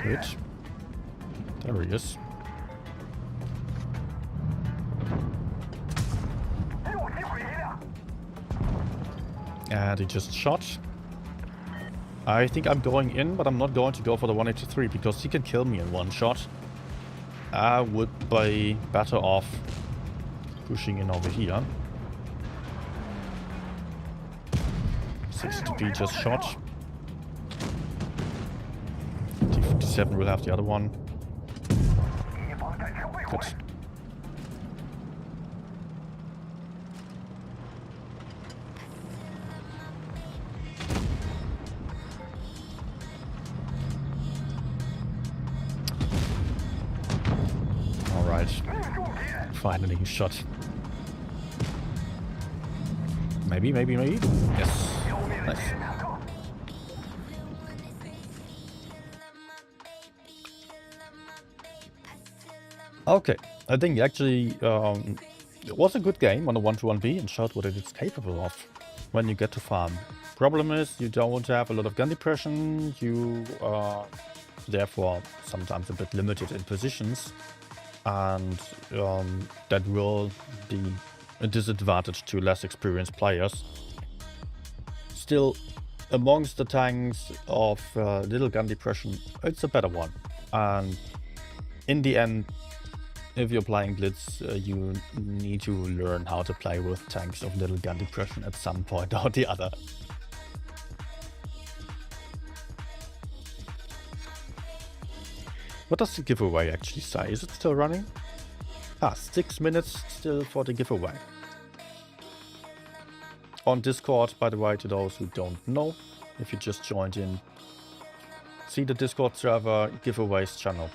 Good. There he is. And he just shot. I think I'm going in, but I'm not going to go for the 183 because he can kill me in one shot. I would be better off pushing in over here. 60p just shot. T57 will have the other one. Good. Finally, shot. Maybe. Yes. Nice. Okay, I think actually it was a good game on a 1-to-1B and showed what it is capable of when you get to farm. Problem is you don't have a lot of gun depression, you are therefore sometimes a bit limited in positions, and that will be a disadvantage to less experienced players. Still, amongst the tanks of little gun depression, it's a better one. And in the end, if you're playing Blitz, you need to learn how to play with tanks of little gun depression at some point or the other. What does the giveaway actually say? Is it still running? 6 minutes still for the giveaway. On Discord, by the way, to those who don't know, if you just joined in, see the Discord server giveaways channel.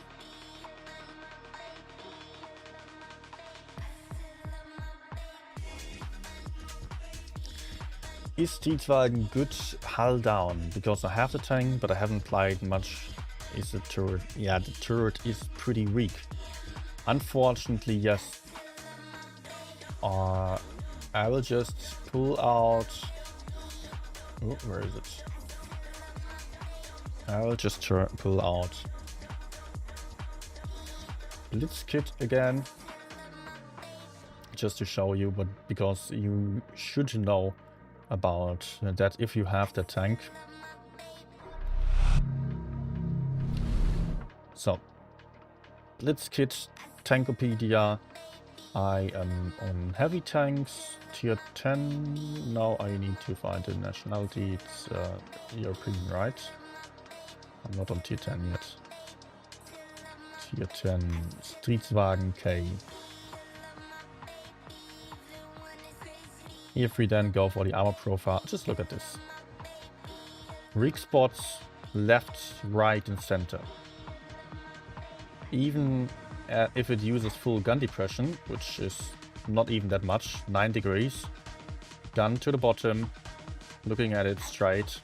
Is Streetwagen good hull down? Because I have the tank, but I haven't played much. Is the turret? Yeah, the turret is pretty weak. Unfortunately, yes. I will just pull out... Oh, where is it? I will just pull out Blitz kit again. Just to show you, but because you should know about that if you have the tank. So, Blitz kit, Tankopedia. I am on heavy tanks, tier 10. Now I need to find the nationality. It's European, right? I'm not on tier 10 yet. Tier 10, Streetwagen K. If we then go for the armor profile, just look at this. Rig spots, left, right, and center. Even if it uses full gun depression, which is not even that much, 9 degrees, gun to the bottom, looking at it straight.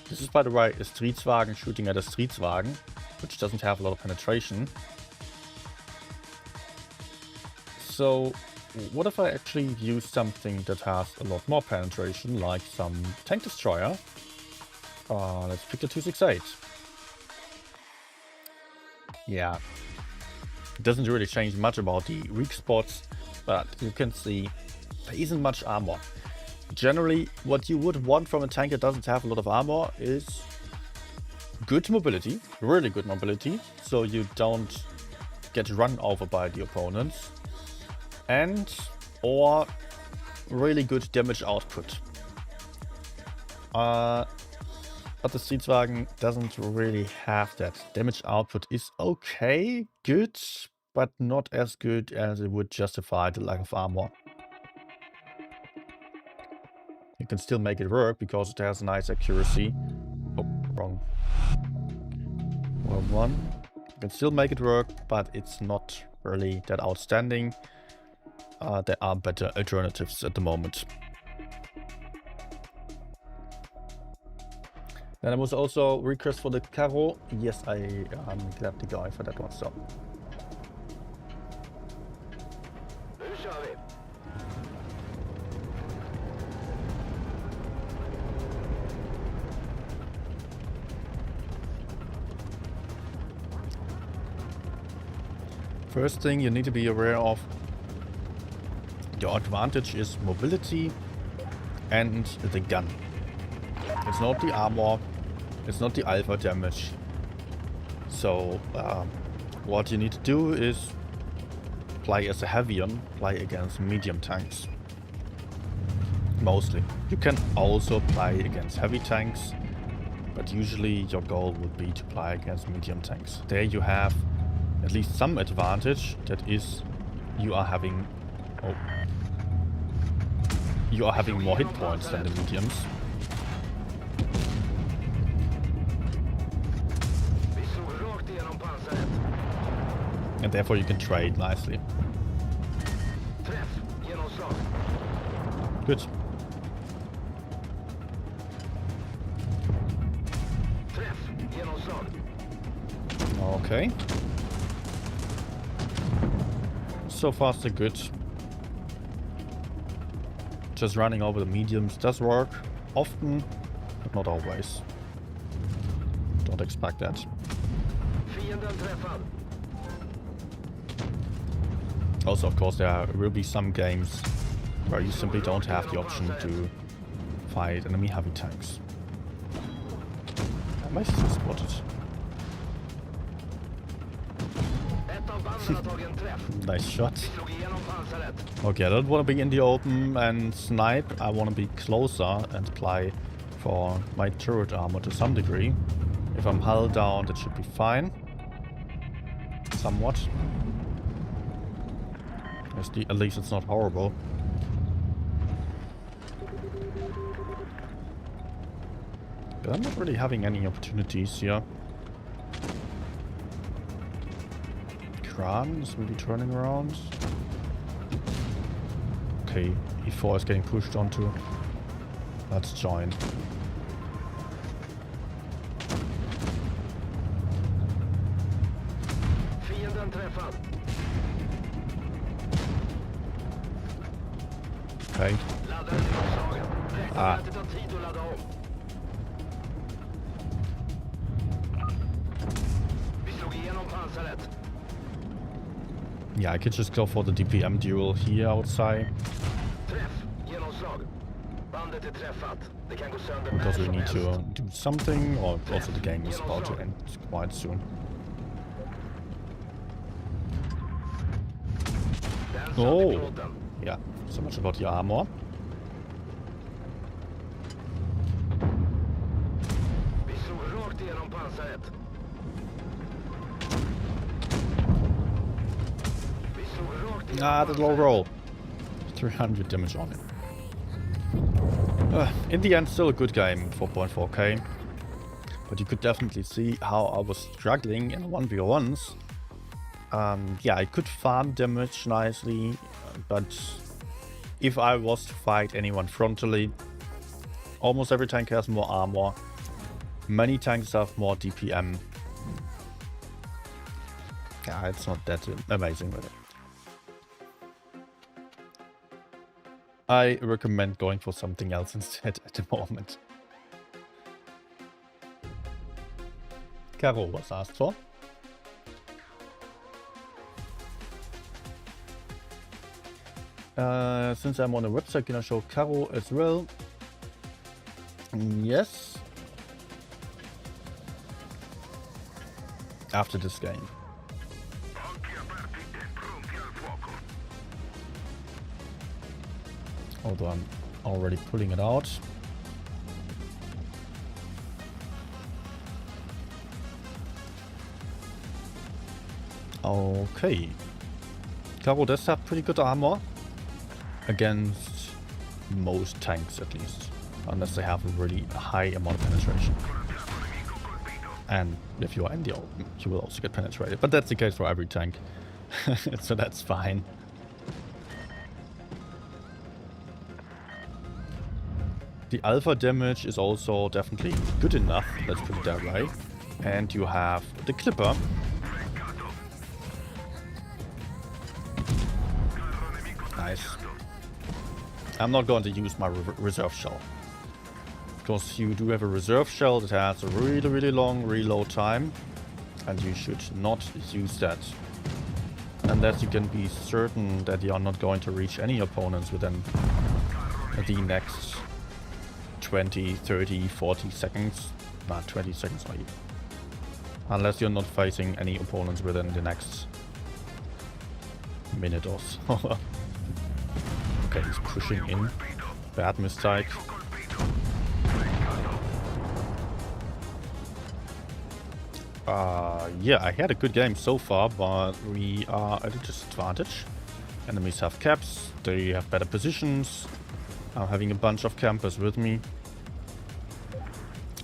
This is, by the way, a Streetwagen shooting at a Streetwagen, which doesn't have a lot of penetration. So, what if I actually use something that has a lot more penetration, like some tank destroyer? Let's pick the 268. Yeah, it doesn't really change much about the weak spots, but you can see there isn't much armor. Generally, what you would want from a tank that doesn't have a lot of armor is good mobility, really good mobility, so you don't get run over by the opponents, and or really good damage output. But the Streetwagen doesn't really have that. Damage output is okay, good, but not as good as it would justify the lack of armor. You can still make it work because it has nice accuracy. Oh, wrong one. You can still make it work, but it's not really that outstanding. There are better alternatives at the moment. Then there was also request for the Caro. Yes, I grabbed the guy for that one, so. First thing you need to be aware of, your advantage is mobility and the gun. It's not the armor, it's not the alpha damage. So what you need to do is play as a heavion, play against medium tanks. Mostly. You can also play against heavy tanks, but usually your goal would be to play against medium tanks. There you have at least some advantage, that is you are having more hit points than the mediums. And therefore you can trade nicely. Good. Okay. So far so good. Just running over the mediums does work. Often, but not always. Don't expect that. Also, of course, there will be some games where you simply don't have the option to fight enemy heavy tanks. Am I still spotted? Nice shot. Okay, I don't want to be in the open and snipe. I want to be closer and apply for my turret armor to some degree. If I'm hull down, that should be fine. Somewhat. At least it's not horrible. But I'm not really having any opportunities here. Kran is maybe turning around. Okay, E4 is getting pushed onto. Let's join. Okay. Ah. Yeah, I could just go for the DPM duel here outside. Because we need to do something, or also the game is about to end quite soon. Oh! Yeah, so much about the armor. Ah, the low roll. 300 damage on it. In the end, still a good game, 4.4k. But you could definitely see how I was struggling in 1v1s. Yeah, I could farm damage nicely, but if I was to fight anyone frontally, almost every tank has more armor. Many tanks have more DPM. Yeah, it's not that amazing with it. I recommend going for something else instead at the moment. Caro was asked for. Since I'm on the website, can I show Caro as well? Yes. After this game. Although I'm already pulling it out. Okay. Caro does have pretty good armor. Against most tanks at least. Unless they have a really high amount of penetration. And if you are in the open, you will also get penetrated. But that's the case for every tank. So that's fine. The alpha damage is also definitely good enough, let's put it that way. And you have the clipper. Nice. I'm not going to use my reserve shell. Because you do have a reserve shell that has a really, really long reload time. And you should not use that. Unless you can be certain that you are not going to reach any opponents within the next 20, 30, 40 seconds. Not 20 seconds or even. Unless you're not facing any opponents within the next minute or so. Okay, he's pushing in. Bad mistake. Yeah, I had a good game so far, but we are at a disadvantage. Enemies have caps, they have better positions. I'm having a bunch of campers with me.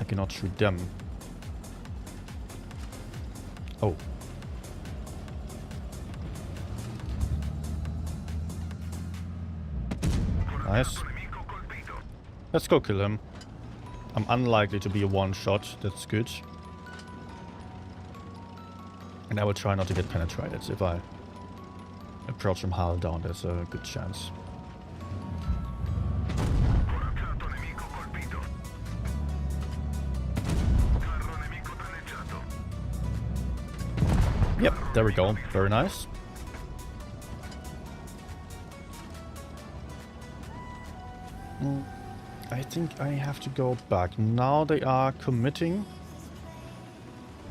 I cannot shoot them. Oh. Nice. Let's go kill him. I'm unlikely to be a one-shot. That's good. And I will try not to get penetrated. If I approach him hull down, there's a good chance. Yep, there we go. Very nice. I think I have to go back. Now they are committing.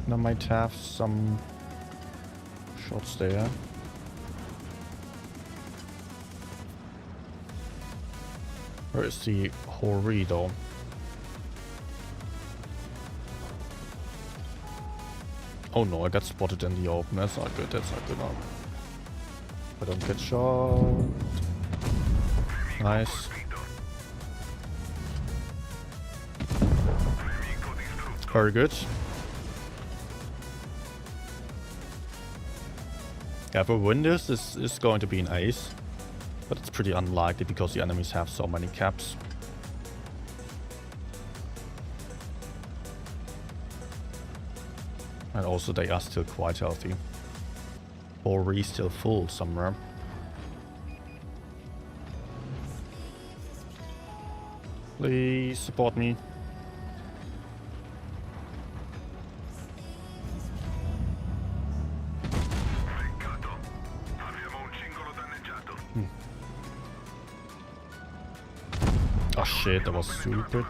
And I might have some shots there. Where is the Hori though? Oh no, I got spotted in the open. That's not good. That's not good. No. I don't get shot. Nice. Very good. Yeah, if we win this is going to be an ace. But it's pretty unlikely because the enemies have so many caps. And also they are still quite healthy. Or still full somewhere. Please support me. Oh shit, that was stupid.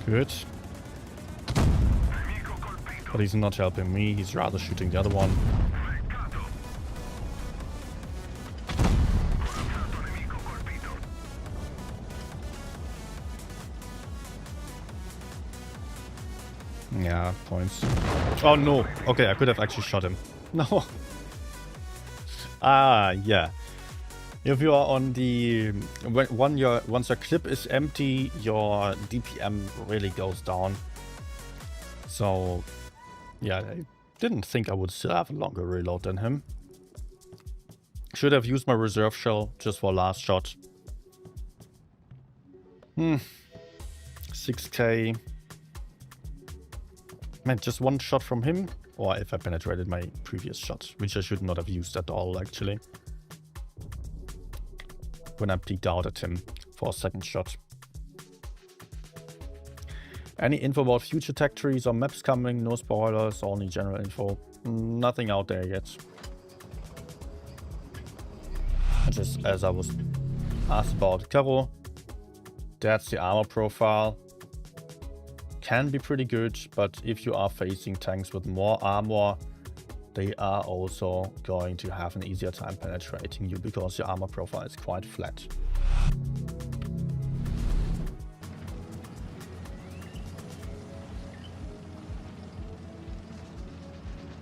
Good. But he's not helping me, he's rather shooting the other one. Yeah, points. Oh no! Okay, I could have actually shot him. No! Ah, yeah. If you are on the... once your clip is empty, your DPM really goes down. So, yeah, I didn't think I would still have a longer reload than him. Should have used my reserve shell just for last shot. 6k. Man, just one shot from him, or if I penetrated my previous shot, which I should not have used at all, actually. When I peeked out at him for a second shot. Any info about future tech trees or maps coming? No spoilers, only general info. Nothing out there yet. Just as I was asked about Karo, that's the armor profile. Can be pretty good, but if you are facing tanks with more armor, they are also going to have an easier time penetrating you because your armor profile is quite flat.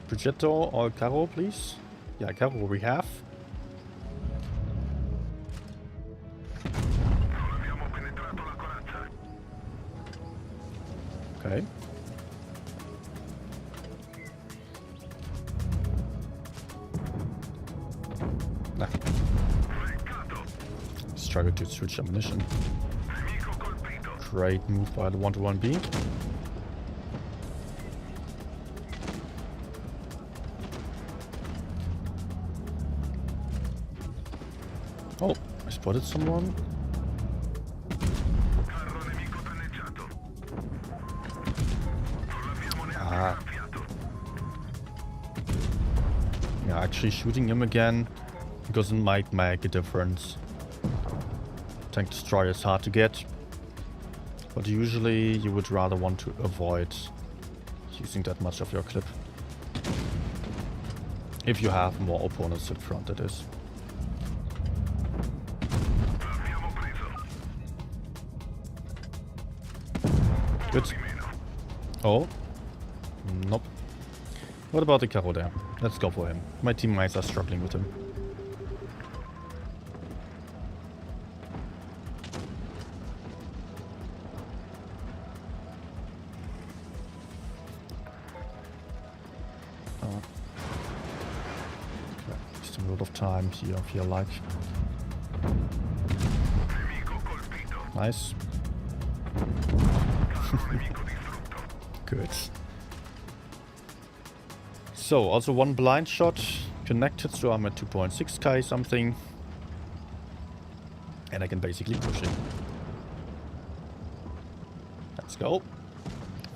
Progetto or Caro, please? Yeah, Caro we have. Okay. Nah. Struggle to switch ammunition. Great move by the 1-to-1B. Oh, I spotted someone. Ah. Yeah, actually shooting him again because it might make a difference. Tank destroyer is hard to get, but usually you would rather want to avoid using that much of your clip. If you have more opponents in front, that is. Good. Oh. Nope. What about the Caro there? Let's go for him. My teammates are struggling with him. wasting a lot of time here, I feel like. Nice. Good. So, also one blind shot connected, so I'm at 2.6k something. And I can basically push it. Let's go.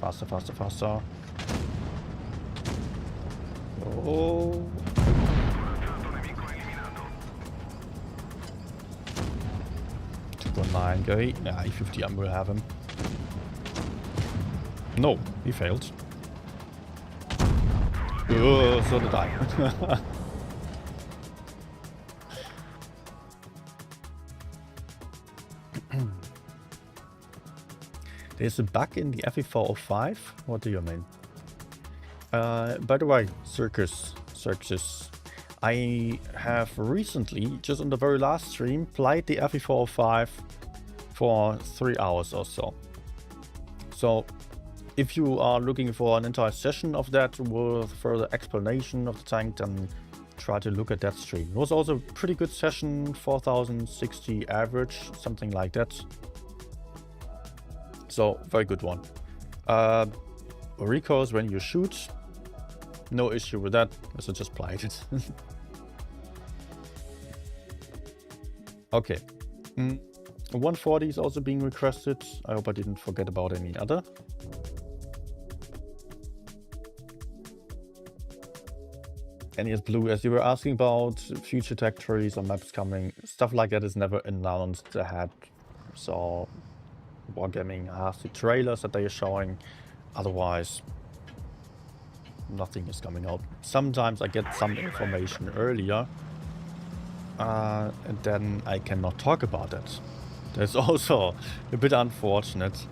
Faster, faster, faster. Oh. K. Yeah, E50 I'm will have him. No, he failed. Oh, so did I. There's a bug in the FE405? What do you mean? By the way, Circus, I have recently, just on the very last stream, played the FE405 for 3 hours or so. So, if you are looking for an entire session of that with further explanation of the tank, then try to look at that stream. It was also a pretty good session, 4060 average, something like that. So, very good one. Recoils when you shoot, no issue with that, so just played it. Okay. 140 is also being requested. I hope I didn't forget about any other. And yes, Blue, as you were asking about future tech trees or maps coming, stuff like that is never announced ahead. So Wargaming has the trailers that they are showing. Otherwise, nothing is coming out. Sometimes I get some information earlier, and then I cannot talk about it. That's also a bit unfortunate.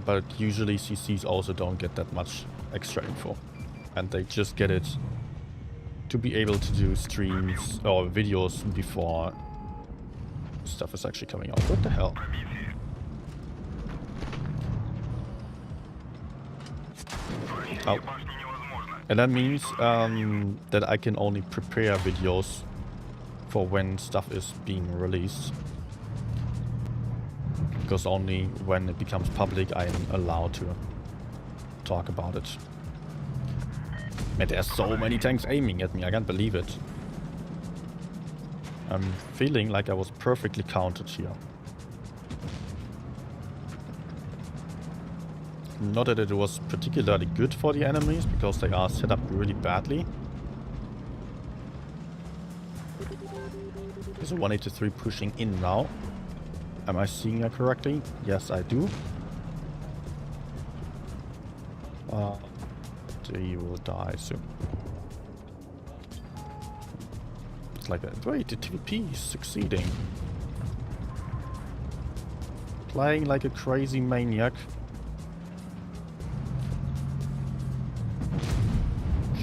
But usually CCs also don't get that much extra info. And they just get it to be able to do streams or videos before stuff is actually coming out. What the hell? Oh. And that means that I can only prepare videos for when stuff is being released. Because only when it becomes public I am allowed to talk about it. And there's so many tanks aiming at me, I can't believe it. I'm feeling like I was perfectly counted here. Not that it was particularly good for the enemies, because they are set up really badly. There's a 183 pushing in now. Am I seeing that correctly? Yes, I do. They will die soon. It's like that. Wait, the TVP is succeeding. Playing like a crazy maniac.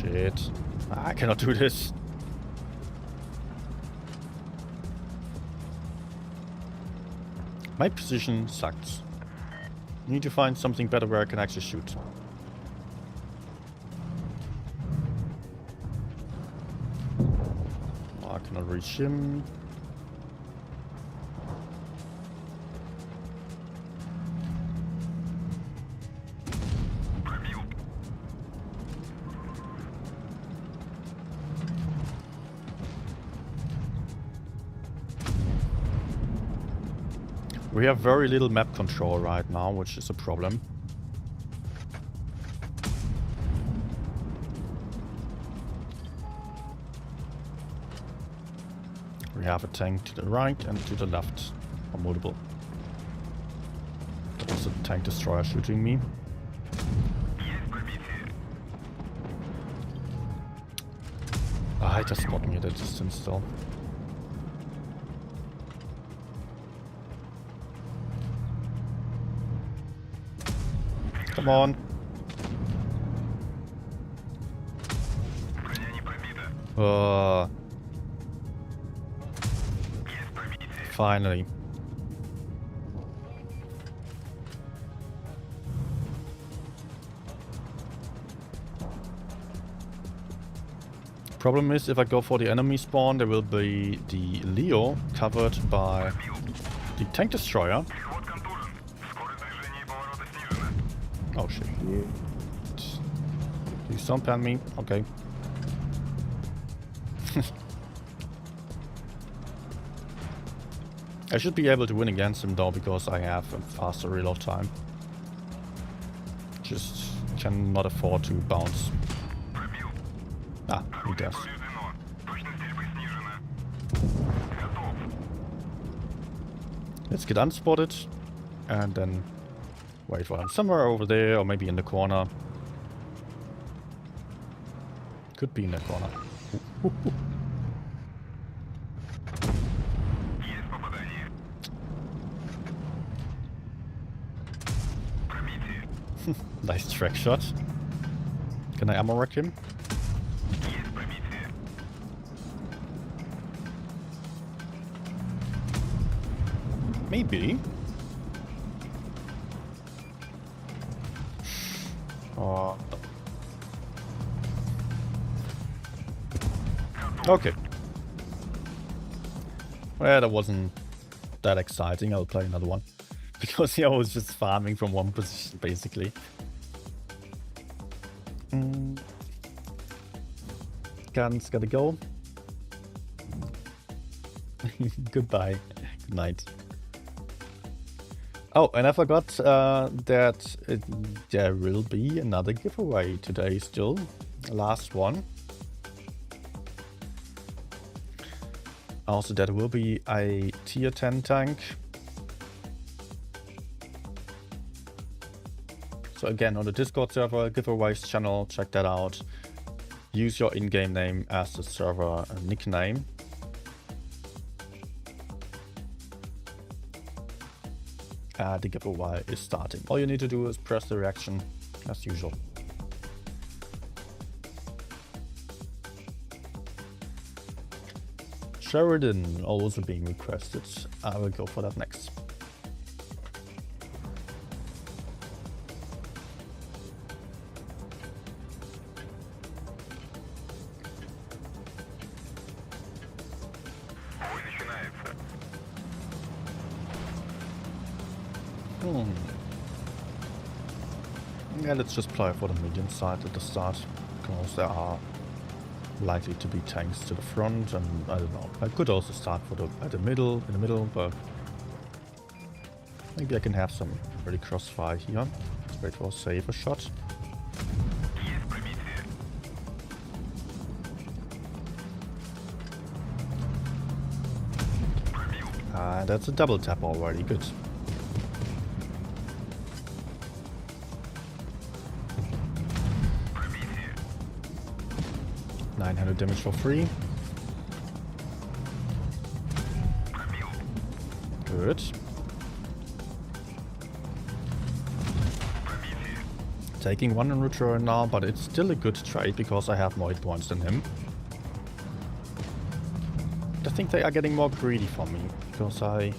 Shit. I cannot do this. My position sucks. Need to find something better where I can actually shoot. Oh, I cannot reach him. We have very little map control right now, which is a problem. We have a tank to the right and to the left, or multiple. There's a tank destroyer shooting me. Ah, it just got me at a distance still. Come on. Finally. Problem is, if I go for the enemy spawn, there will be the Leo covered by the tank destroyer. Oh shit. Please don't pan me. Okay. I should be able to win against him though, because I have a faster reload time. Just cannot afford to bounce. Ah, he does. Let's get unspotted and then wait for him somewhere over there, or maybe in the corner. Could be in the corner. Nice track shot. Can I ammo wreck him? Maybe. Oh. Okay. Well, that wasn't that exciting. I'll play another one. Because I was just farming from one position, basically. Guns gotta go. Goodbye. Good night. Oh, and I forgot that there will be another giveaway today still. Last one. Also, there will be a tier 10 tank. So again, on the Discord server, giveaways channel, check that out. Use your in-game name as the server nickname. The giveaway is starting. All you need to do is press the reaction as usual. Sheridan also being requested. I will go for that next. Yeah, let's just play for the medium side at the start, because there are likely to be tanks to the front, and I don't know. I could also start for in the middle, but maybe I can have some early crossfire here. Let's wait for a safer shot. That's a double tap already. Good. 900 damage for free. Good. Taking one in return now, but it's still a good trade because I have more hit points than him. I think they are getting more greedy for me because I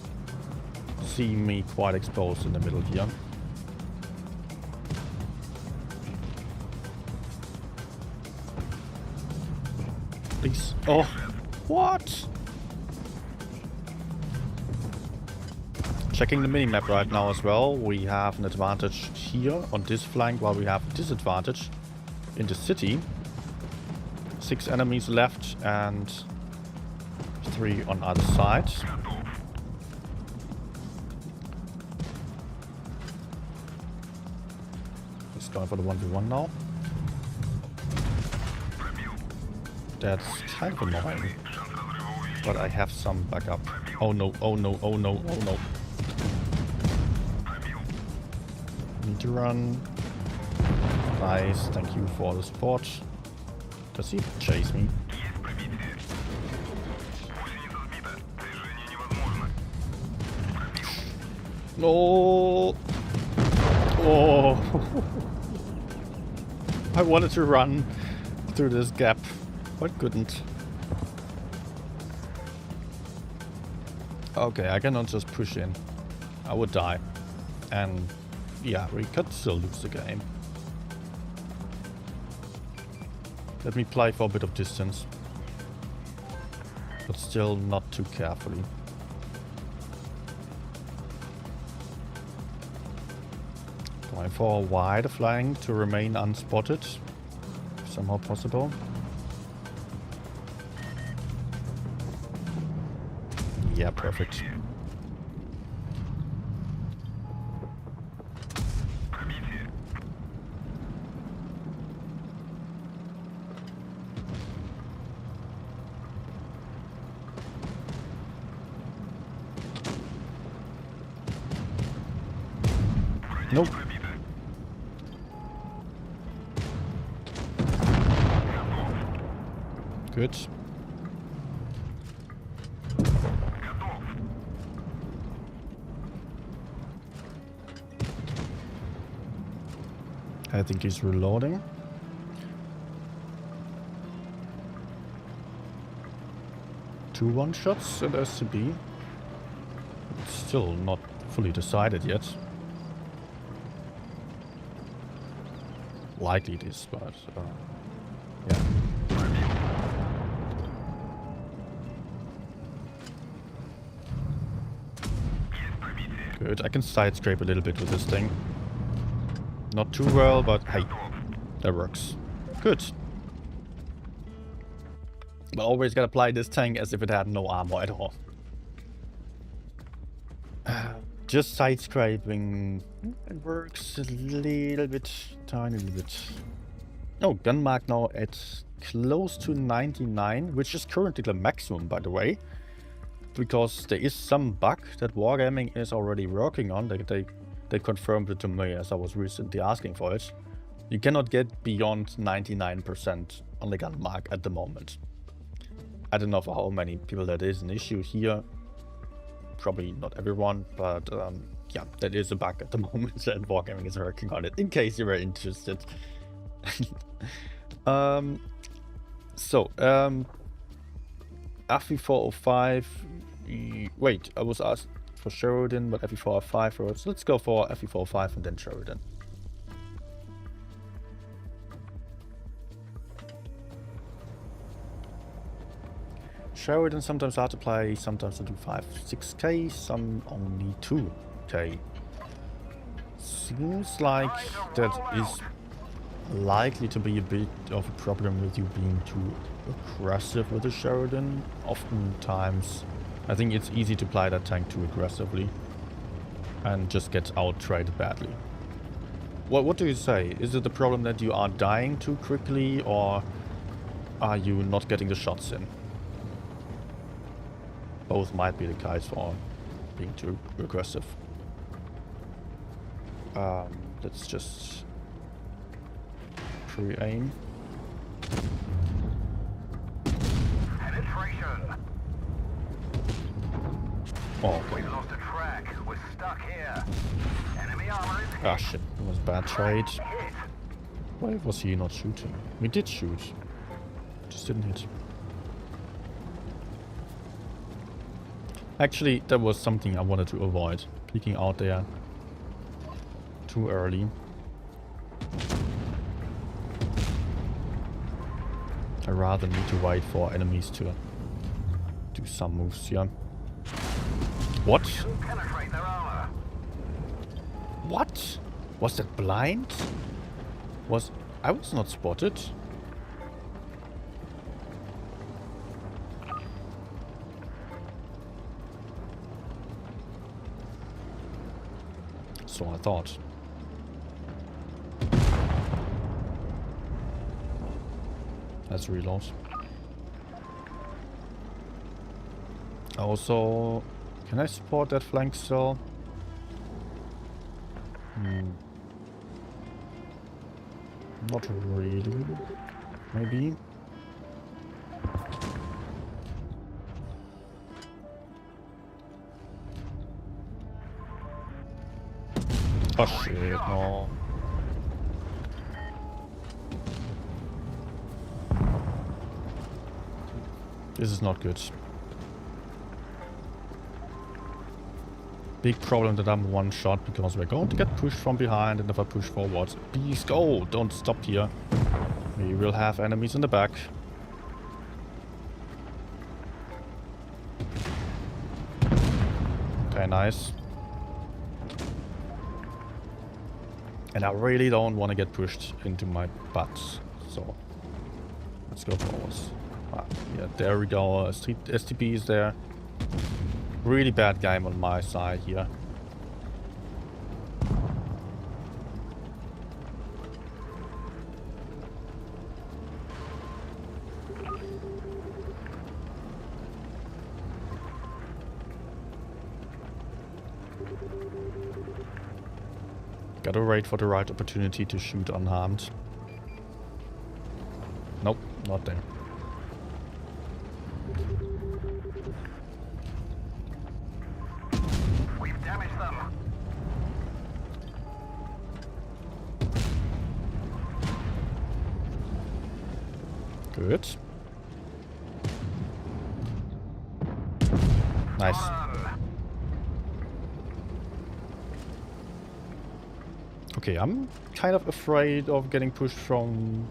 see me quite exposed in the middle here. Please. Oh, what? Checking the minimap right now as well. We have an advantage here on this flank, while we have a disadvantage in the city. 6 enemies left and 3 on other side. He's going for the 1v1 now. That's kind of annoying, but I have some backup. Oh no, oh no, oh no, oh no. Need to run. Nice, thank you for the support. Does he chase me? No! Oh! I wanted to run through this gap, but couldn't. Okay, I cannot just push in. I would die. And yeah, we could still lose the game. Let me play for a bit of distance. But still not too carefully. Going for a wide flank to remain unspotted. If somehow possible. Yeah, perfect. Nope. Good. I think he's reloading. Two one-shots at SCB. It's still not fully decided yet. Likely it is, but yeah. Good, I can side scrape a little bit with this thing. Not too well, but hey, that works. Good. But always gotta play this tank as if it had no armor at all. Just side scraping. It works a little bit, tiny little bit. Oh, gun mark now at close to 99, which is currently the maximum, by the way. Because there is some bug that Wargaming is already working on. They confirmed it to me as I was recently asking for it. You cannot get beyond 99% on the gun mark at the moment. I don't know for how many people that is an issue here. Probably not everyone, but yeah, that is a bug at the moment and Wargaming is working on it, in case you were interested. FE405, wait, I was asked for Sheridan, but FE405 first. Let's go for FE405 and then Sheridan. Sheridan sometimes hard to play, sometimes I do 6k, some only 2k. Seems like that is likely to be a bit of a problem with you being too aggressive with the Sheridan. Oftentimes, I think it's easy to play that tank too aggressively and just get out-traded badly. What do you say? Is it the problem that you are dying too quickly, or are you not getting the shots in? Both might be the case for being too aggressive. Let's just pre-aim. Oh, okay. We lost a track. We're stuck here. Enemy armor is hit. Ah shit, it was a bad trade. Why was he not shooting? We did shoot. Just didn't hit. Actually, that was something I wanted to avoid. Peeking out there too early. I rather need to wait for enemies to do some moves here. What? Penetrate their armor. What? Was that blind? I was not spotted. So I thought. Let's reload. Also, can I support that flank still? Not really. Maybe. Oh shit, no. This is not good. Big problem that I'm one shot because we're going to get pushed from behind, and if I push forward, please go, don't stop here. We will have enemies in the back. Okay, nice. And I really don't want to get pushed into my butt, so let's go forward. Ah, yeah, there we go. STP is there. Really bad game on my side here. Gotta wait for the right opportunity to shoot unharmed. Nope, not there. We've damaged them. Good. Nice. Okay, I'm kind of afraid of getting pushed from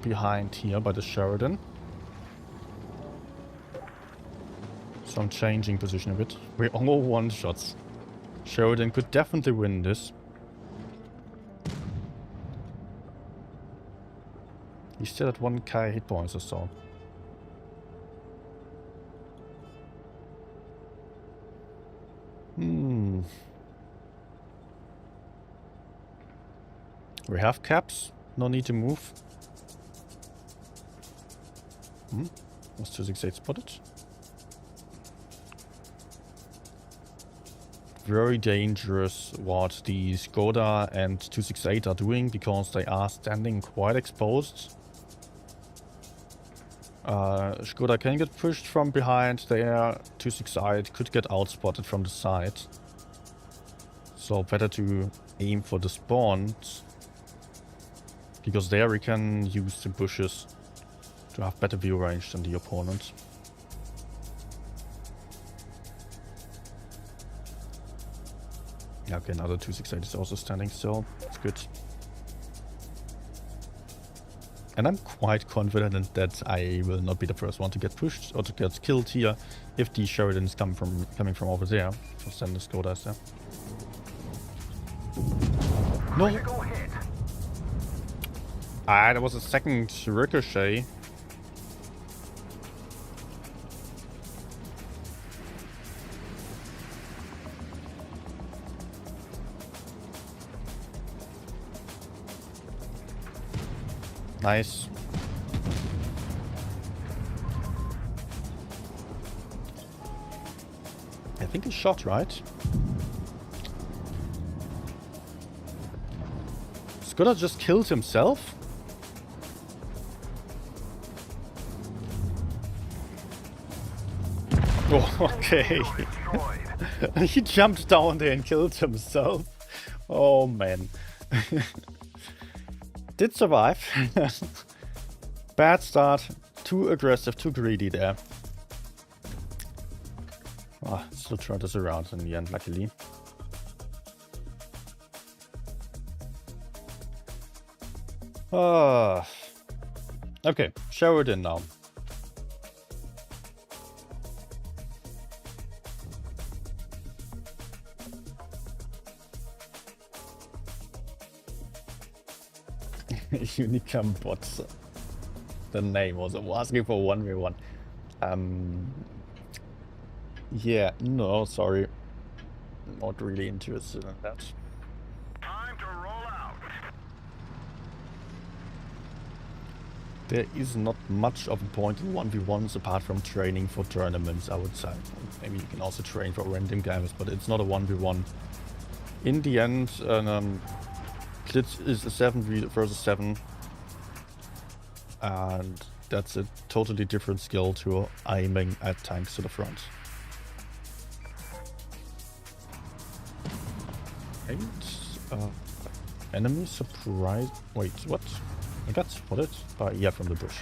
behind here by the Sheridan. So I'm changing position a bit. We're all one-shots. Sheridan could definitely win this. He's still at 1k hit points or so. We have caps. No need to move. Was 268 spotted? Very dangerous what the Skoda and 268 are doing because they are standing quite exposed. Skoda can get pushed from behind there. 268 could get outspotted from the side. So better to aim for the spawns. Because there we can use the bushes to have better view range than the opponent. Okay, now the 268 is also standing still. That's good. And I'm quite confident that I will not be the first one to get pushed or to get killed here if the Sheridans coming from over there. So then the Skoda is there. No! Ah, that was a second ricochet. Nice. I think he shot, right? Skoda just killed himself? Oh, okay. He jumped down there and killed himself. Oh, man. Did survive. Bad start. Too aggressive, too greedy there. Ah, still turned us around in the end, luckily. Ah. Okay, Sheridan now. Unicam bots. The name was asking for 1v1. Yeah, no, sorry. Not really interested in that. Time to roll out. There is not much of a point in 1v1s apart from training for tournaments, I would say. Maybe you can also train for random games, but it's not a 1v1. In the end, Glitz is a 7 versus 7. And that's a totally different skill to aiming at tanks to the front. And enemy surprise. Wait, what? I got spotted by from the bush.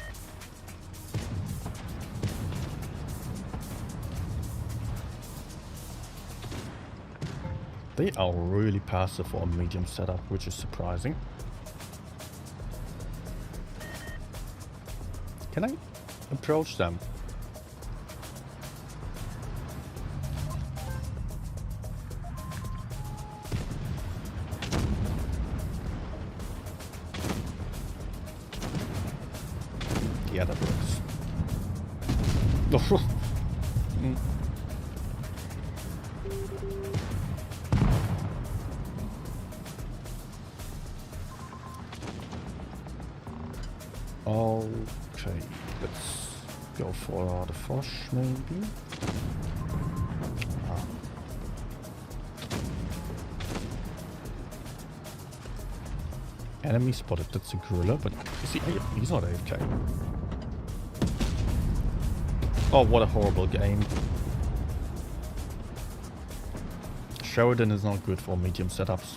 They are really passive for a medium setup, which is surprising. Can I approach them? Yeah, that works. Mm. Okay, let's go for the Fosh maybe. Ah. Enemy spotted, that's a gorilla, but is he, he's not AFK. Oh, what a horrible game. Sheridan is not good for medium setups.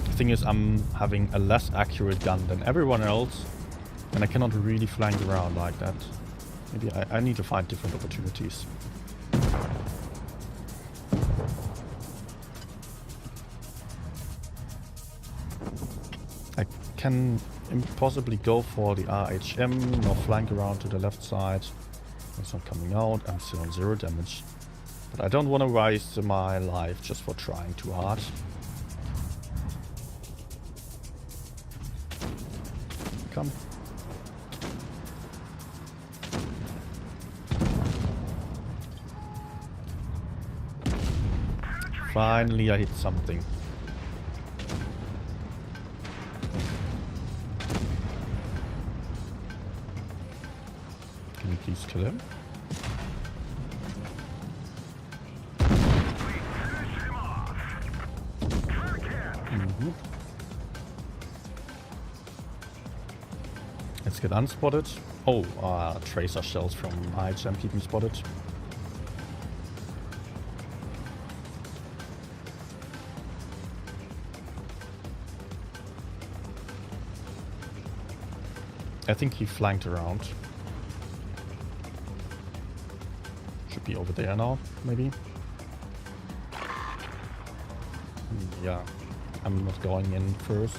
The thing is, I'm having a less accurate gun than everyone else, and I cannot really flank around like that. Maybe I need to find different opportunities. I can impossibly go for the RHM, nor flank around to the left side. It's not coming out, I'm still on 0 damage. But I don't want to waste my life just for trying too hard. Come. Finally I hit something. Can you please kill him? Mm-hmm. Let's get unspotted. Oh, tracer shells from IHM keep me spotted. I think he flanked around. Should be over there now, maybe. Yeah, I'm not going in first.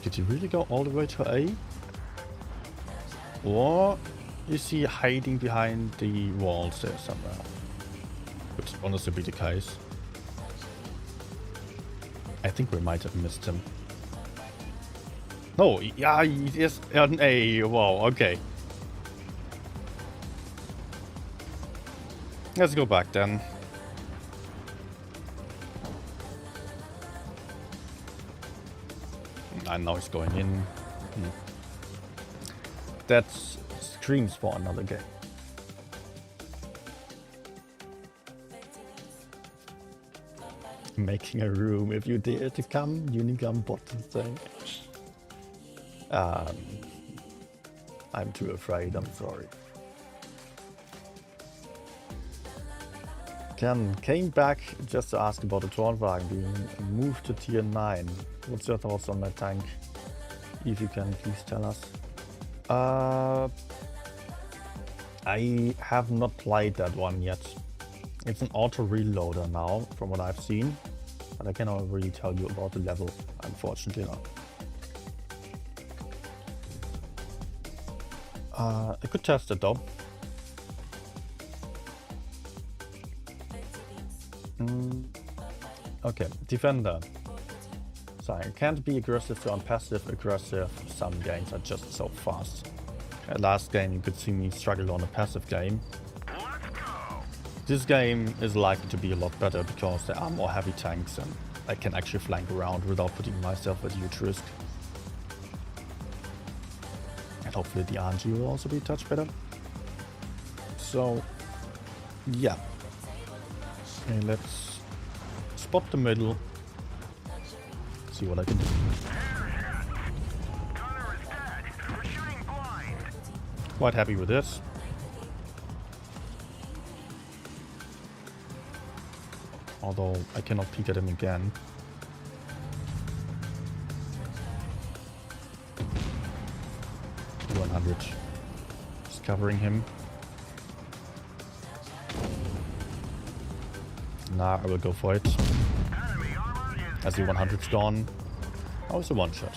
Did he really go all the way to A? Or is he hiding behind the walls there somewhere? Could honestly be the case. I think we might have missed him. No, yeah, he is on A. Wow, okay. Let's go back then. I know he's going in. That screams for another game. Making a room if you dare to come, Unicum bottom thing. I'm too afraid, I'm sorry. Ken came back just to ask about the Tornwagen being moved to tier 9. What's your thoughts on that tank? If you can please tell us. I have not played that one yet. It's an auto reloader now, from what I've seen. But I cannot really tell you about the level, unfortunately not. I could test it though. Okay, defender. So I can't be aggressive to passive aggressive. Some games are just so fast. Last game you could see me struggle on a passive game. This game is likely to be a lot better because there are more heavy tanks and I can actually flank around without putting myself at huge risk. And hopefully the RNG will also be a touch better. So, yeah. Okay, let's spot the middle. See what I can do. Quite happy with this. Although I cannot peek at him again. U100. Just covering him. Nah, I will go for it. As the 100's gone. Oh, it's a one-shot.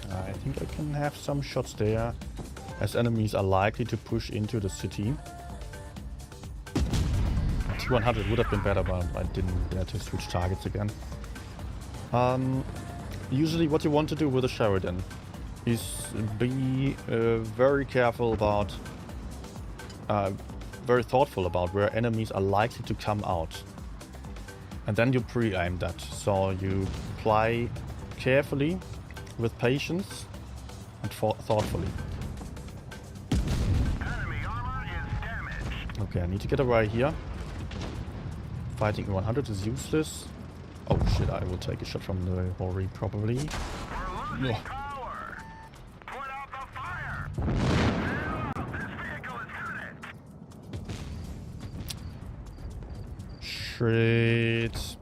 I think I can have some shots there, as enemies are likely to push into the city. T100 would have been better, but I didn't dare to switch targets again. Usually what you want to do with a Sheridan is be very careful about, very thoughtful about where enemies are likely to come out. And then you pre-aim that, so you play carefully, with patience, and thoughtfully. Enemy armor is damaged. Okay, I need to get away here. Fighting 100 is useless. Oh shit, I will take a shot from the Hori probably. We're losing power. Put out the fire. This vehicle is cut. Shit.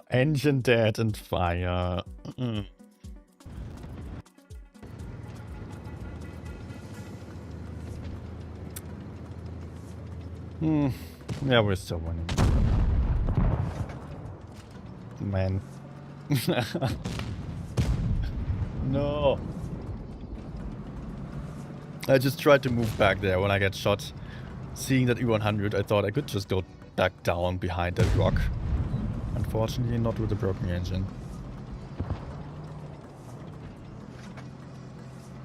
Engine dead and fire. Yeah, we're still winning. Man. No. I just tried to move back there when I got shot. Seeing that E100, I thought I could just go back down behind that rock. Unfortunately, not with a broken engine.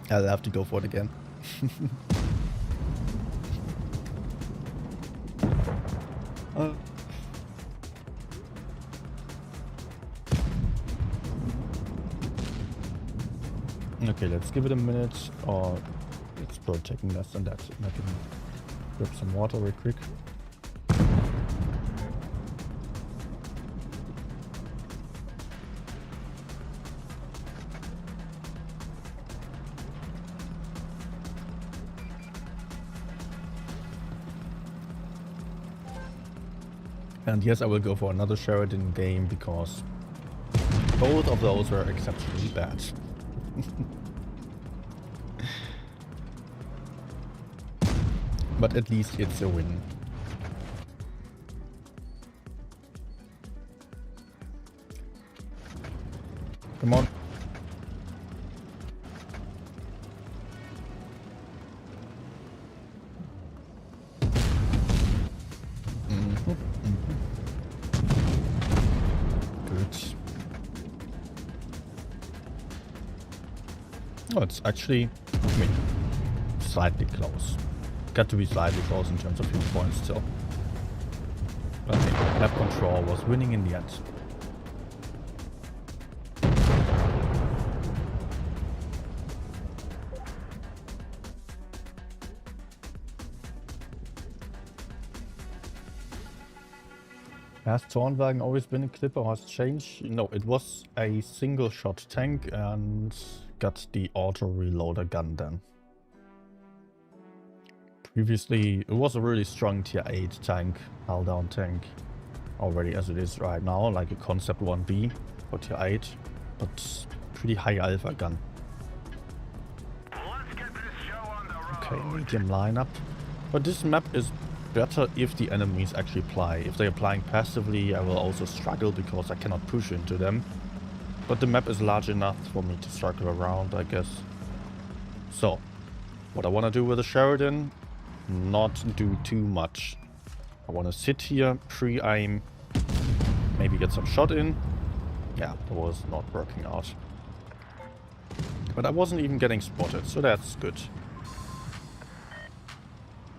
I'll have to go for it again. Okay, let's give it a minute, or it's probably taking less than that. I can grab some water real quick. And yes, I will go for another Sheridan game because both of those were exceptionally bad. But at least it's a win. Come on. Oh, it's actually, I mean, slightly close. Got to be slightly close in terms of hit points still. But I think left control was winning in the end. Has Zornwagen always been a clip or has changed? No, it was a single shot tank and got the auto reloader gun then. Previously, it was a really strong tier 8 tank, hull down tank, already as it is right now, like a concept 1B for tier 8, but pretty high alpha gun. Let's get this show on the road. Okay, medium lineup. But this map is better if the enemies actually apply. If they are applying passively, I will also struggle because I cannot push into them. But the map is large enough for me to circle around, I guess. So, what I want to do with the Sheridan, not do too much. I want to sit here, pre-aim, maybe get some shot in. Yeah, that was not working out. But I wasn't even getting spotted, so that's good.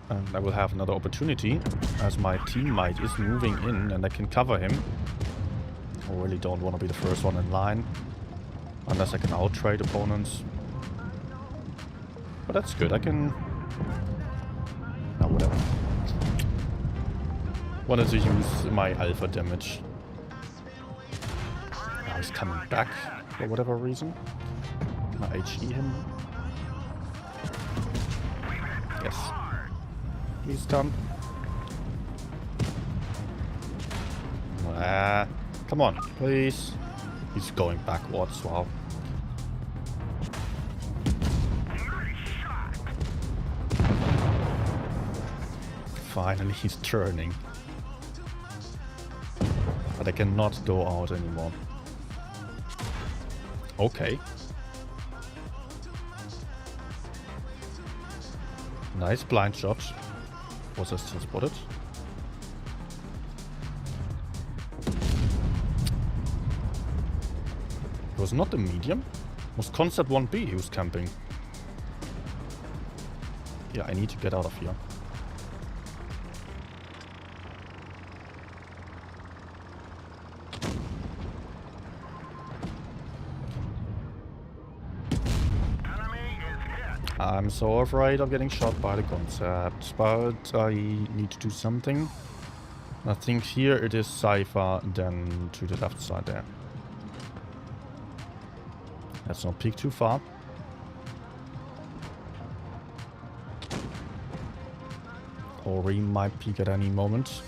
And I will have another opportunity, as my teammate is moving in and I can cover him. I really don't want to be the first one in line, unless I can out-trade opponents. But that's good, I can... No, whatever. Wanted to use my alpha damage. Now he's coming back for whatever reason. Can I HE him? Yes. He's done. Ah, come on, please. He's going backwards, wow. Finally, he's turning. But I cannot go out anymore. Okay. Nice blind shot. Was I still spotted? It was not the medium. It was concept 1B he was camping. Yeah, I need to get out of here. I'm so afraid of getting shot by the concept, but I need to do something. I think here it is safer than to the left side there. Let's not peek too far. Ori might peek at any moment.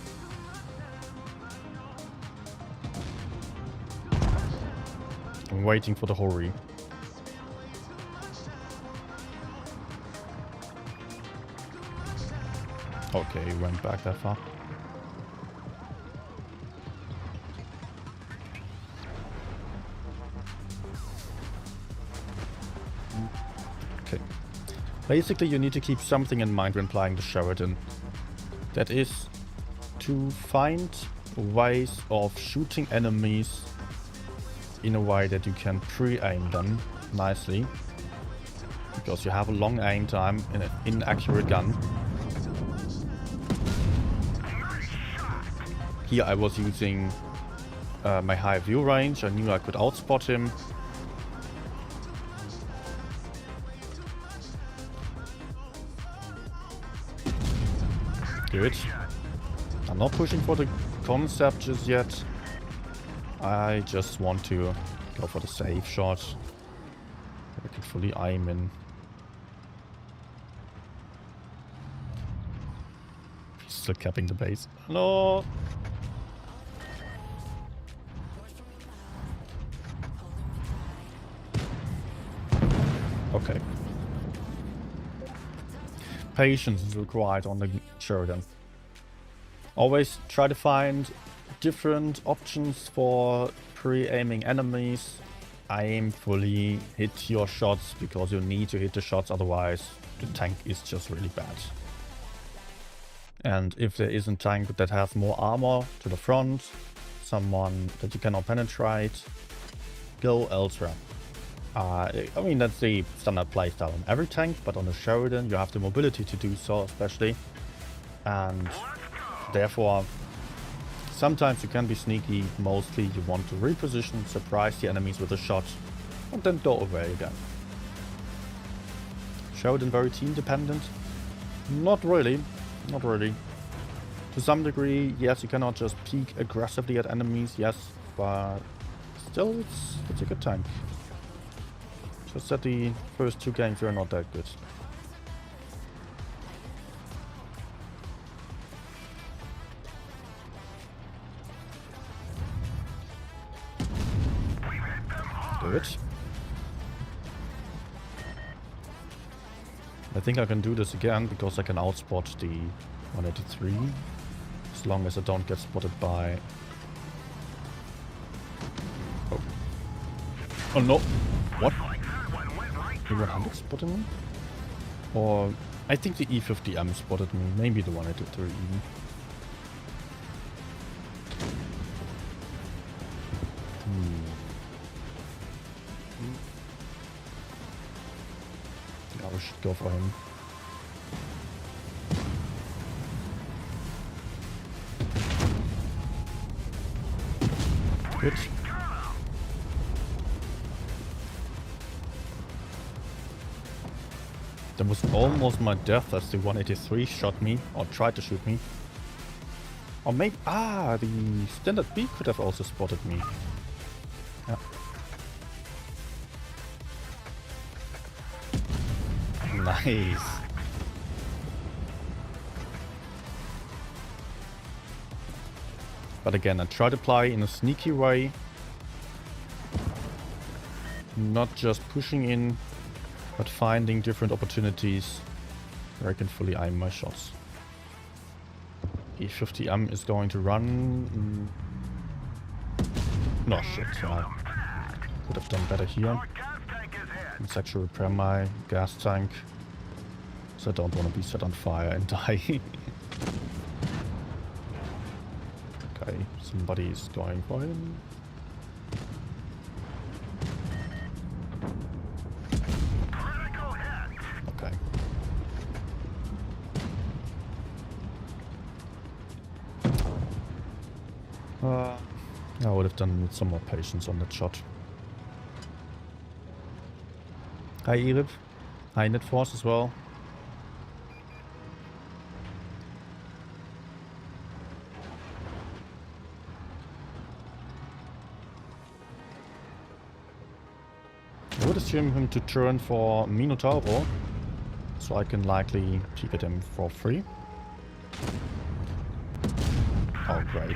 I'm waiting for the Hori. Okay, he went back that far. Okay. Basically, you need to keep something in mind when playing the Sheridan. That is to find ways of shooting enemies in a way that you can pre-aim them nicely. Because you have a long aim time in an inaccurate gun. Here I was using my high view range. I knew I could outspot him. Good. I'm not pushing for the concept just yet. I just want to go for the safe shot. I can fully aim in. He's still capping the base. No! Okay. Patience is required on the Sheridan. Always try to find different options for pre-aiming enemies. Aim fully, hit your shots because you need to hit the shots, otherwise the tank is just really bad. And if there is a tank that has more armor to the front, someone that you cannot penetrate, go elsewhere. I mean, that's the standard playstyle on every tank, but on the Sheridan you have the mobility to do so especially. And therefore, sometimes you can be sneaky. Mostly you want to reposition, surprise the enemies with a shot, and then go away again. Sheridan very team dependent? Not really. Not really. To some degree, yes, you cannot just peek aggressively at enemies, yes, but still it's a good tank. Just that the first two games were not that good. Good. I think I can do this again because I can outspot the 183. As long as I don't get spotted by... Oh. Oh no! What? The 100 spotted me? Or... I think the E50M spotted me. Maybe the 183 even. Yeah, we should go for him. Good. That was almost my death as the 183 shot me, or tried to shoot me. Or maybe... Ah, the standard B could have also spotted me. Yeah. Nice. But again, I try to play in a sneaky way. Not just pushing in, but finding different opportunities where I can fully aim my shots. E50M is going to run. No shit, I could have done better here. Let's actually repair my gas tank. So I don't want to be set on fire and die. Okay, somebody is going for him. Okay. I would have done with some more patience on that shot. Hi Irib. Hi Net Force as well. I would assume him to turn for Minotauro, so I can likely peek at him for free. Oh great.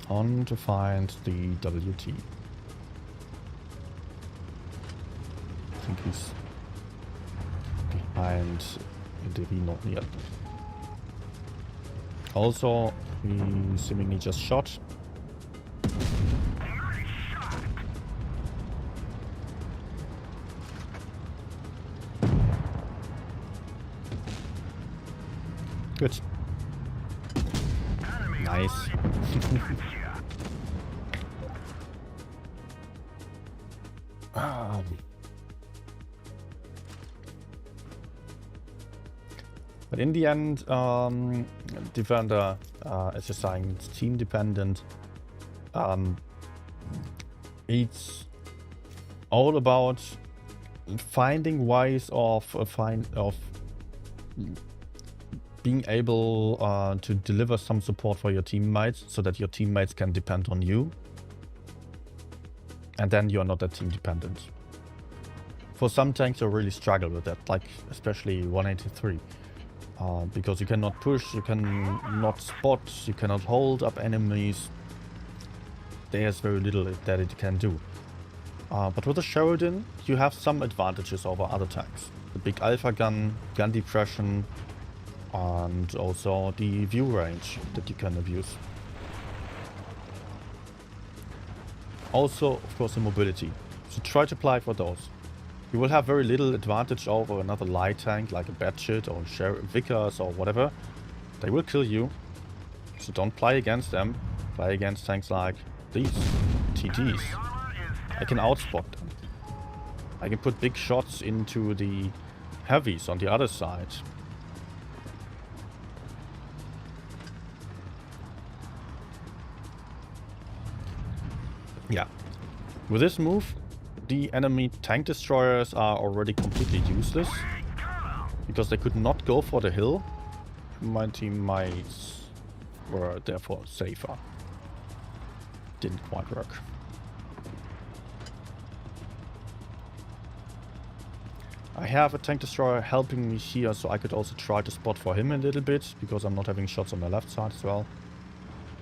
On to find the WT. I think he's behind the Rhino here. Also, he seemingly just shot. Good. Nice. But in the end, Defender, as you're saying, it's team dependent. It's all about finding ways of being able to deliver some support for your teammates, so that your teammates can depend on you, and then you're not that team dependent. For some tanks, you really struggle with that, like especially 183. Because you cannot push, you cannot spot, you cannot hold up enemies. There's very little that it can do. But with the Sheridan, you have some advantages over other tanks. The big alpha gun, gun depression, and also the view range that you can abuse. Also, of course, the mobility. So try to apply for those. You will have very little advantage over another light tank like a Batshit or Vickers or whatever. They will kill you. So don't play against them. Play against tanks like these TTs. I can outspot them. I can put big shots into the heavies on the other side. Yeah. With this move, the enemy tank destroyers are already completely useless, because they could not go for the hill. My teammates were therefore safer. Didn't quite work. I have a tank destroyer helping me here, so I could also try to spot for him a little bit, because I'm not having shots on the left side as well.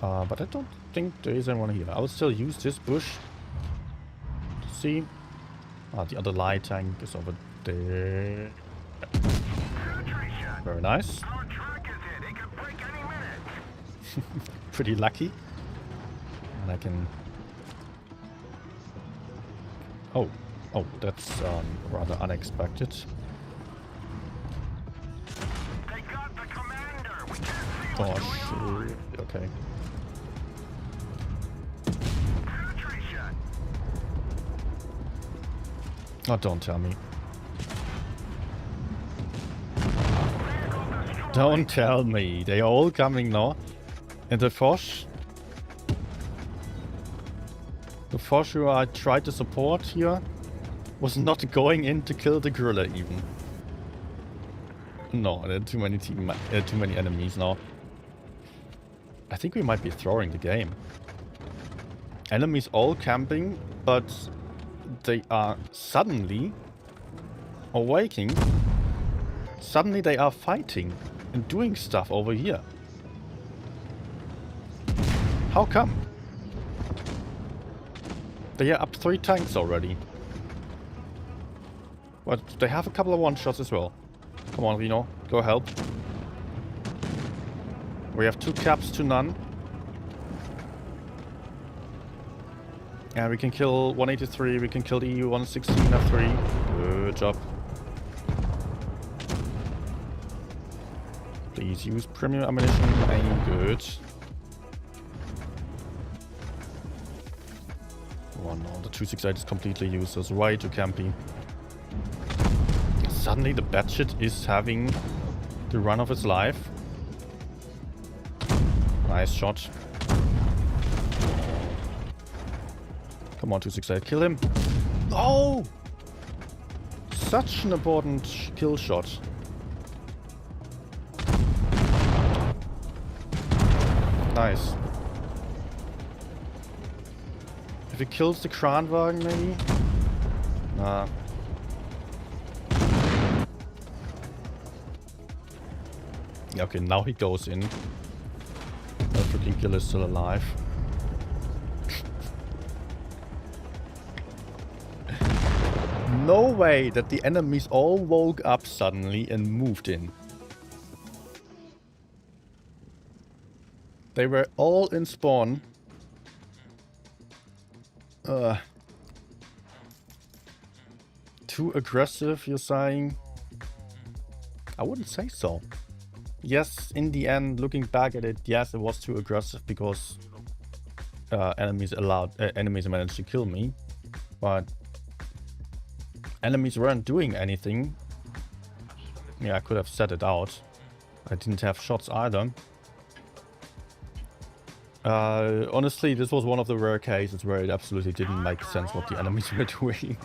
But I don't think there is anyone here. I will still use this bush. See? The other light tank is over there. Very nice. Pretty lucky. And I can... Oh, that's rather unexpected. Oh, shit. Okay. Oh, don't tell me. Don't tell me. They're all coming now. And the Fosh? The for sure I tried to support here was not going in to kill the gorilla even. No, there are too many enemies now. I think we might be throwing the game. Enemies all camping, but they are suddenly awaking. Suddenly they are fighting and doing stuff over here. How come? They are up 3 tanks already. But they have a couple of one-shots as well. Come on, Reno. Go help. We have 2 caps to none. And we can kill 183. We can kill the EU-116 F3. Good job. Please use premium ammunition. Aim good. Oh no, the 268 is completely useless. Way too campy. Suddenly the batshit is having the run of its life. Nice shot. Come on, 268, kill him. Oh! Such an important kill shot. Nice. If he kills the Kranwagen, maybe? Nah. Yeah, okay, now he goes in. The freaking killer is still alive. No way that the enemies all woke up suddenly and moved in. They were all in spawn. Too aggressive, you're saying? I wouldn't say so. Yes, in the end, looking back at it, yes, it was too aggressive because enemies managed to kill me. But enemies weren't doing anything. Yeah, I could have set it out. I didn't have shots either. Honestly, this was one of the rare cases where it absolutely didn't make sense what the enemies were doing.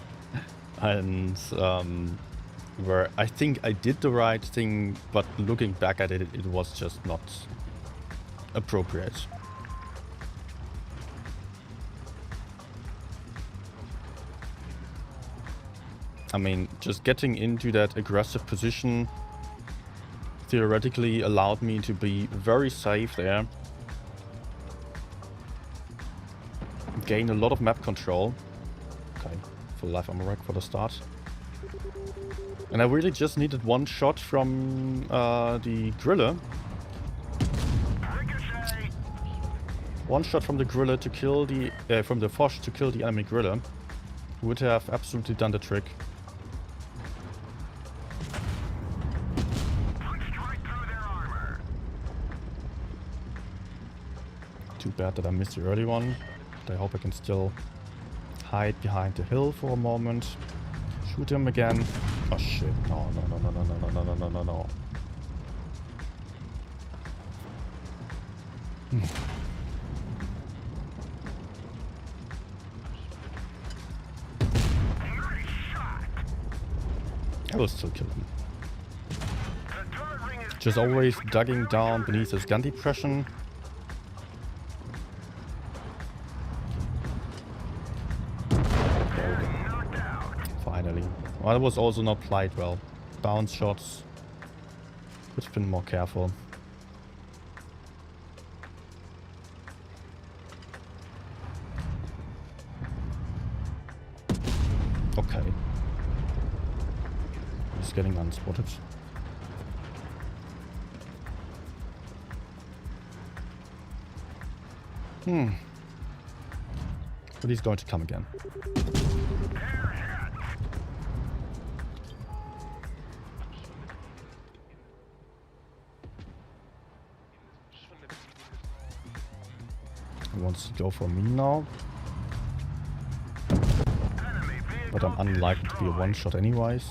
And where I think I did the right thing, but looking back at it, it was just not appropriate. I mean, just getting into that aggressive position theoretically allowed me to be very safe there. Gain a lot of map control. Okay, full life ammo rack for the start. And I really just needed one shot from the griller. One shot from the griller to kill the from the Foch to kill the enemy griller. Would have absolutely done the trick. Too bad that I missed the early one. But I hope I can still hide behind the hill for a moment. Shoot him again. Oh shit. No, no, no, no, no, no, no, no, no, no, no. I will still kill him. Just always dugging down beneath his gun depression. There we go. Finally. Well, that was also not played well. Bounce shots. Could have been more careful. Okay. He's getting unspotted. But he's going to come again. He wants to go for me now. But I'm unlikely to be a one-shot anyways.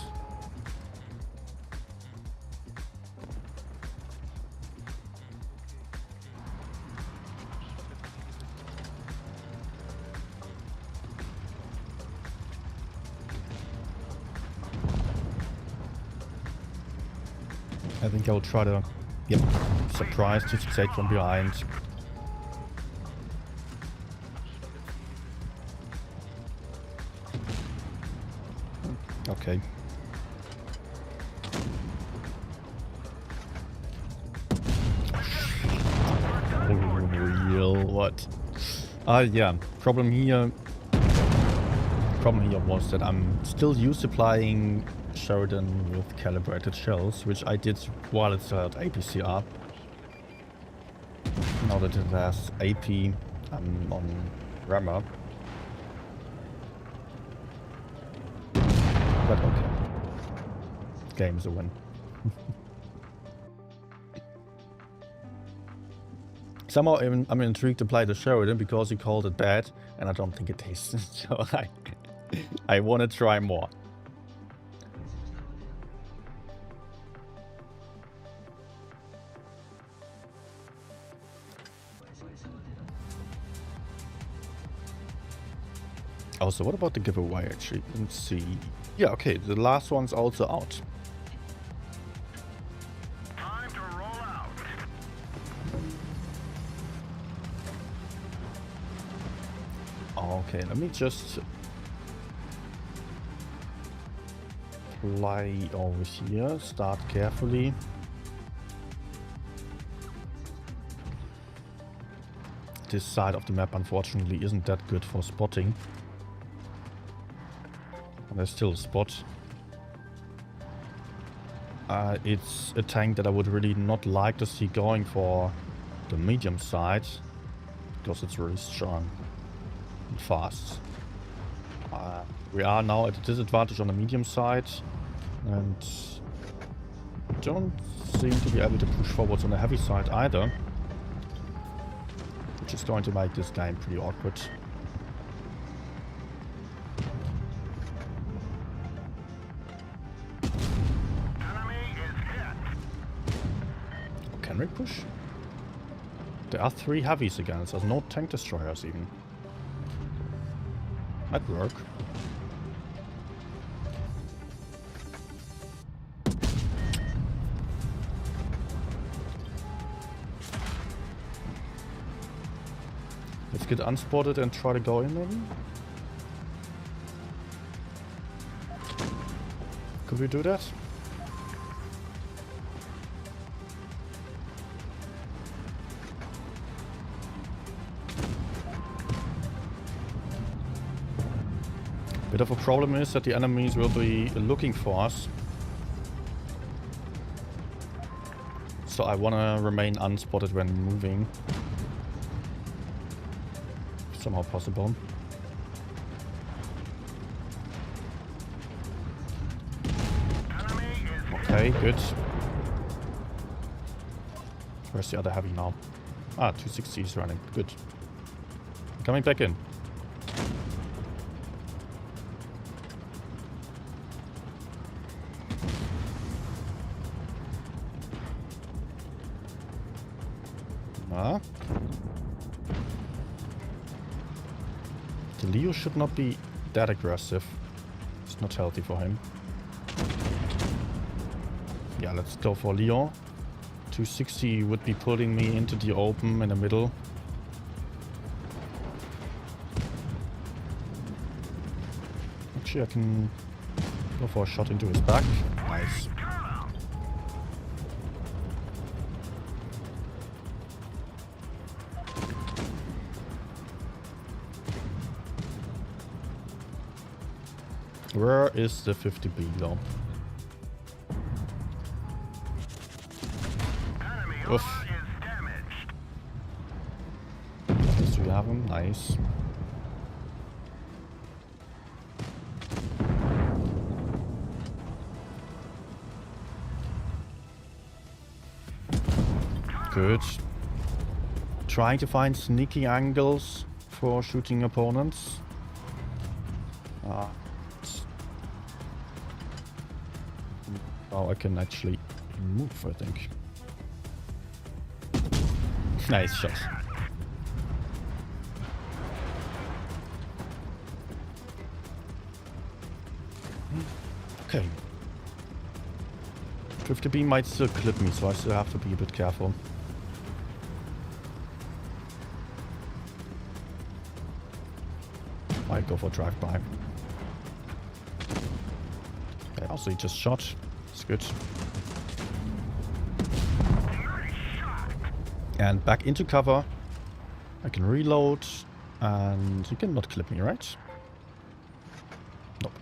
I think I'll try to get surprised to take from behind. Okay. Real what? Yeah. Problem here was that I'm still use supplying Sheridan with calibrated shells, which I did while it still had APCR. Now that it has AP, I'm on rammer. But okay. Game's a win. Somehow I'm intrigued to play the Sheridan because he called it bad, and I don't think it is. So I want to try more. Also, what about the giveaway actually? Let's see. Yeah, okay, the last one's also out. Time to roll out. Okay, let me just fly over here, start carefully. This side of the map unfortunately isn't that good for spotting. And there's still a spot. It's a tank that I would really not like to see going for the medium side, because it's really strong and fast. We are now at a disadvantage on the medium side, and don't seem to be able to push forwards on the heavy side either, which is going to make this game pretty awkward. Can we push? There are 3 heavies against us, no tank destroyers even. Might work. Let's get unspotted and try to go in maybe? Could we do that? Bit of a problem is that the enemies will be looking for us. So I want to remain unspotted when moving. Somehow possible. Okay, good. Where's the other heavy now? Ah, 260 is running. Good. Coming back in. The Leo should not be that aggressive. It's not healthy for him. Yeah, let's go for Leo. 260 would be pulling me into the open in the middle. Actually, I can go for a shot into his back. Nice. Where is the 50B though? Oof. Do we have him? Nice. Good. Trying to find sneaky angles for shooting opponents. Oh, I can actually move, I think. Nice shot. Okay. 50 B might still clip me, so I still have to be a bit careful. Might go for drive-by. Okay, also he just shot. It's good. And back into cover. I can reload. And you cannot clip me, right? Nope.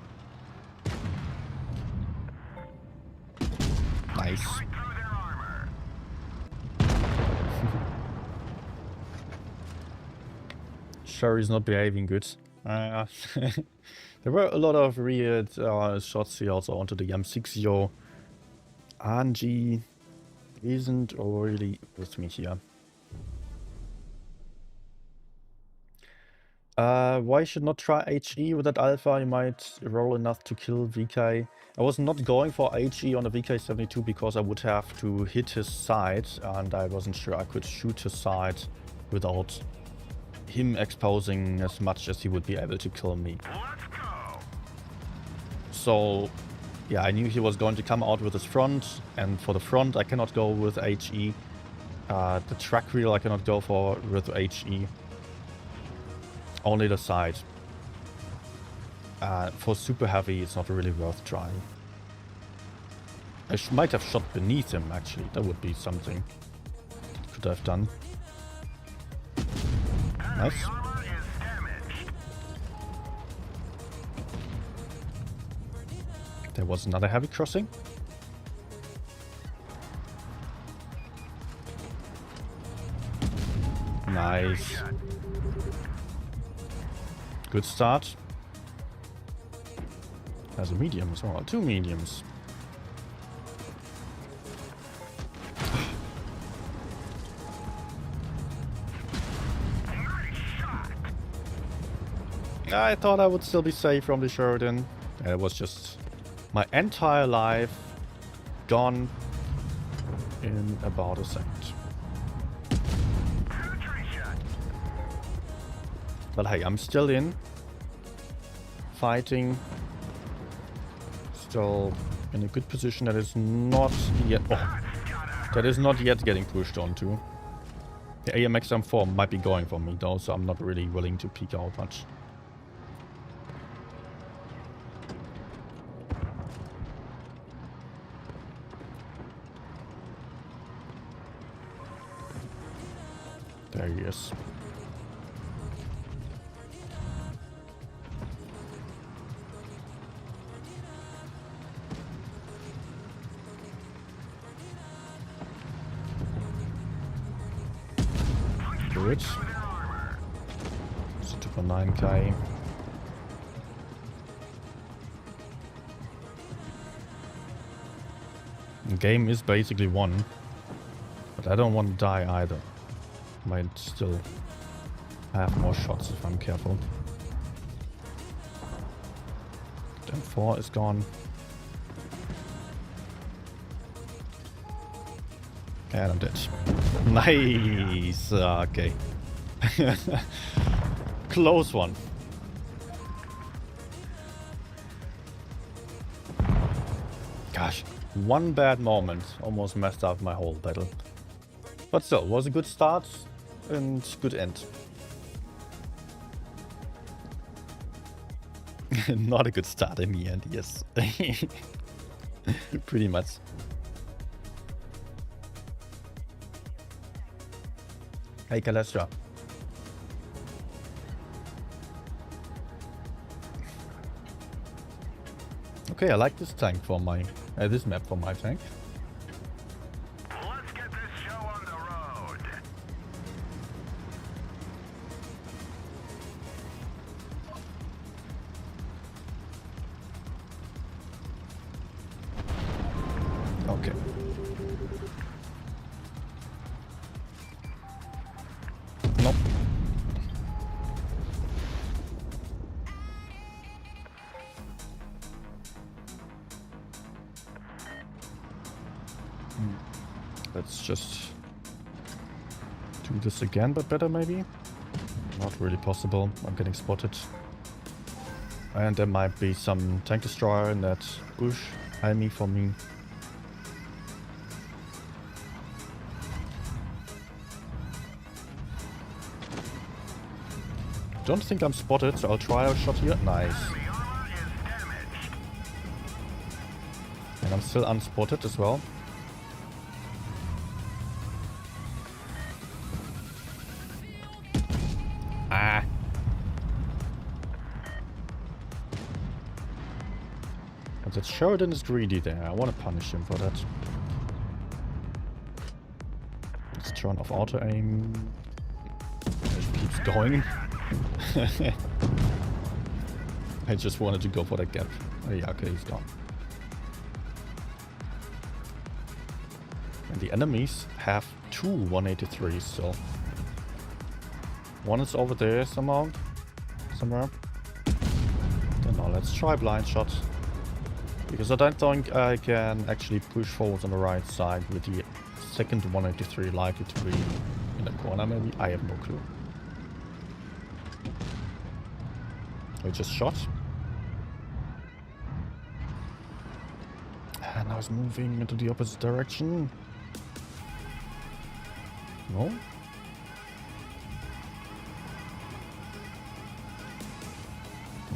Nice. Sherry's not behaving good. There were a lot of weird shots here also onto the M60. Angie isn't really with me here. Why should not try HE with that Alpha? You might roll enough to kill VK. I was not going for HE on the VK72 because I would have to hit his side, and I wasn't sure I could shoot his side without him exposing as much as he would be able to kill me. So yeah, I knew he was going to come out with his front, and for the front I cannot go with HE. The track wheel I cannot go for with HE. Only the side. For super heavy it's not really worth trying. I might have shot beneath him actually, that would be something. Could have done. Nice. There was another heavy crossing. Nice. Good start. There's a medium as well. 2 mediums. I thought I would still be safe from the Sheridan. It was just my entire life gone in about a second. But hey, I'm still in. Fighting. Still in a good position that is not yet... Oh, that is not yet getting pushed onto. The AMX M4 might be going for me though, so I'm not really willing to peek out much. There he is. Good. So 2.9k. The game is basically won, but I don't want to die either. Might still have more shots if I'm careful. M4 is gone. And I'm dead. Nice. Okay. Close one. Gosh, one bad moment almost messed up my whole battle. But still, was a good start and good end. Not a good start in the end, yes. Pretty much. Hey, Kalestra. Okay, I like this tank for my... this map for my tank. Let's get this show on the road. Okay. Nope. Let's just do this again, but better maybe? Not really possible. I'm getting spotted. And there might be some tank destroyer in that bush. Helmy for me. Don't think I'm spotted, so I'll try a shot here. Nice. And I'm still unspotted as well. Ah. And that Sheridan is greedy there. I want to punish him for that. Let's turn off auto aim. It keeps going. I just wanted to go for that gap. Oh yeah, okay, he's gone. And the enemies have two 183s, so one is over there somewhere. Then now let's try blind shot. Because I don't think I can actually push forward on the right side with the second 183 likely to be in the corner maybe. I have no clue. I just shot. And now it's moving into the opposite direction. No?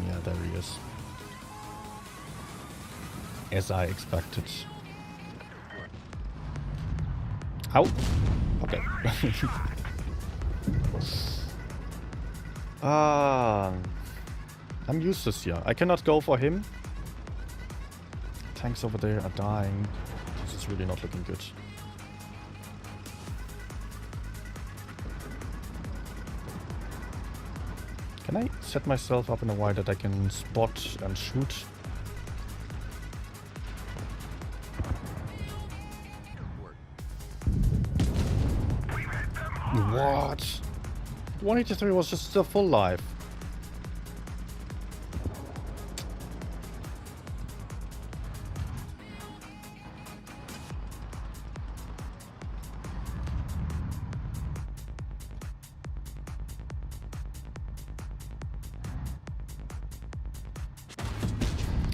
Yeah, there he is. As I expected. Ow! Okay. I'm useless here. I cannot go for him. Tanks over there are dying. This is really not looking good. Can I set myself up in a way that I can spot and shoot? What? 183 was just still full life.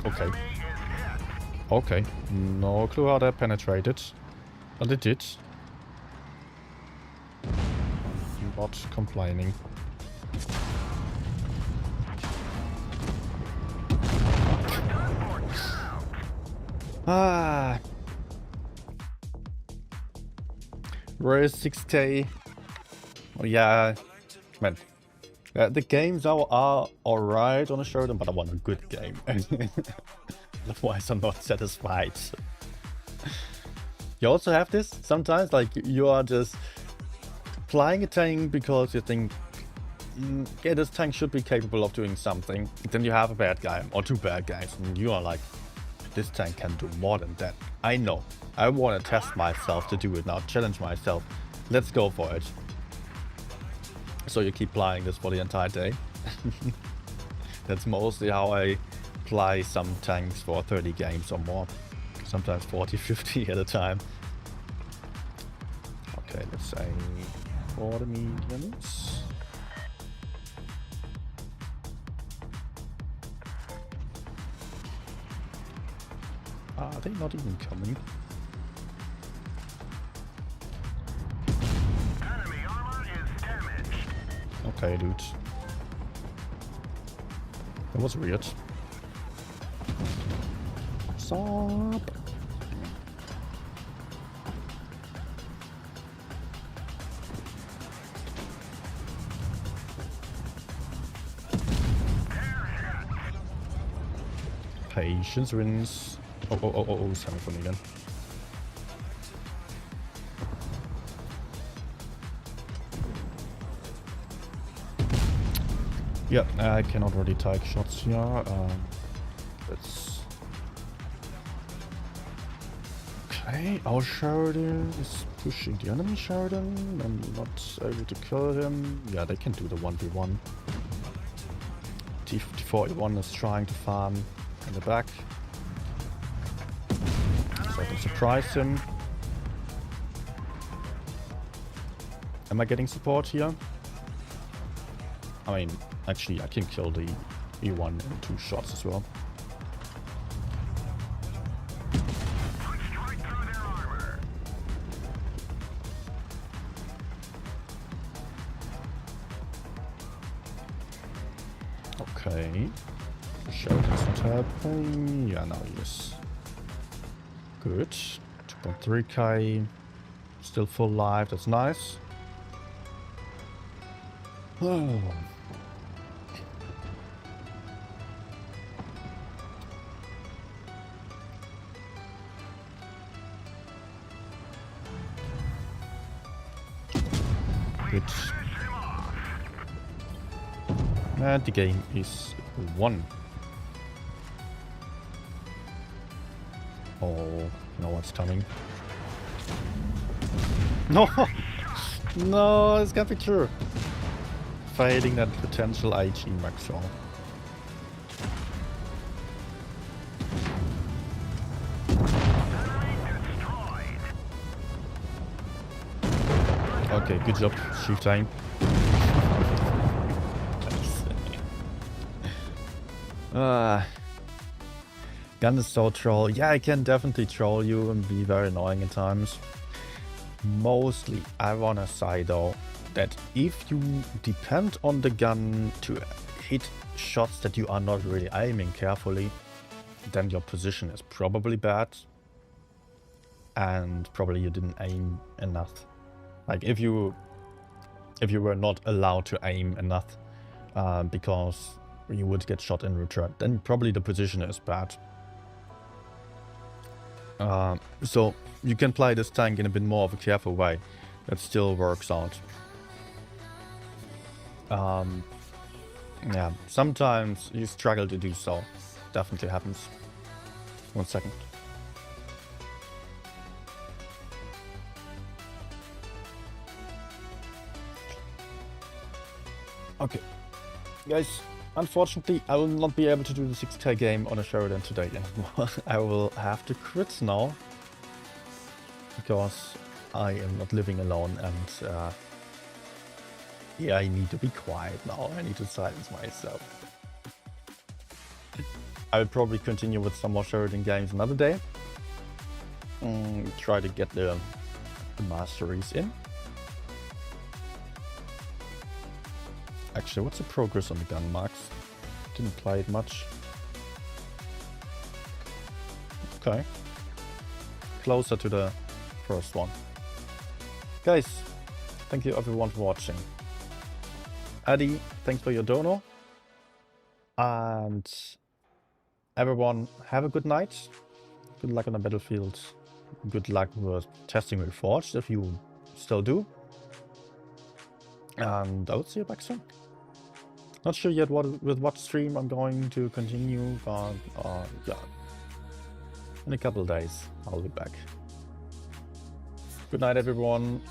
Okay. Okay. No clue how that penetrated. But it did. Not complaining. Ah. Where is 6K? Oh yeah. Man. The games are alright on a Sheridan, but I want a good game. Otherwise I'm not satisfied. You also have this sometimes, like you are just flying a tank because you think, yeah, this tank should be capable of doing something. Then you have a bad guy or two bad guys and you are like, this tank can do more than that. I know. I want to test myself to do it now, challenge myself. Let's go for it. So you keep playing this for the entire day. That's mostly how I play some tanks for 30 games or more. Sometimes 40, 50 at a time. Okay, let's say for the mediums. Are they not even coming? Enemy armor is damaged. Okay, dude. That was weird. Stop. Patience wins. Oh, it's coming for me again. Yeah, I cannot really take shots here. Let's... Okay, our Sheridan is pushing the enemy Sheridan. I'm not able to kill him. Yeah, they can do the 1v1. T4A1 is trying to farm in the back. So I can surprise him. Am I getting support here? I mean, actually I can kill the E1 in 2 shots as well. Right through their armor. Okay. Sheldon's not helping. Yeah, now he is. Good. 2.3k. Still full life. That's nice. Oh. Good. And the game is won. Oh, you know what's coming. No! No, this can't be true. Failing that potential IG maximum. Okay, good job, shoot time. Gun is so troll. Yeah, I can definitely troll you and be very annoying at times. Mostly, I wanna say though, that if you depend on the gun to hit shots that you are not really aiming carefully, then your position is probably bad. And probably you didn't aim enough. Like if you were not allowed to aim enough because you would get shot in return, then probably the position is bad. So you can play this tank in a bit more of a careful way. That still works out. Yeah, sometimes you struggle to do so. Definitely happens. 1 second. Okay, guys, unfortunately I will not be able to do the 6k game on a Sheridan today anymore. I will have to quit now, because I am not living alone and yeah, I need to be quiet now. I need to silence myself. I will probably continue with some more Sheridan games another day. Try to get the masteries in. Actually, what's the progress on the gun marks? Didn't play it much. Okay. Closer to the first one. Guys, thank you everyone for watching. Addy, thanks for your dono. And everyone, have a good night. Good luck on the battlefield. Good luck with testing Reforged if you still do. And I will see you back soon. Not sure yet with what stream I'm going to continue, but yeah, in a couple of days I'll be back. Good night, everyone.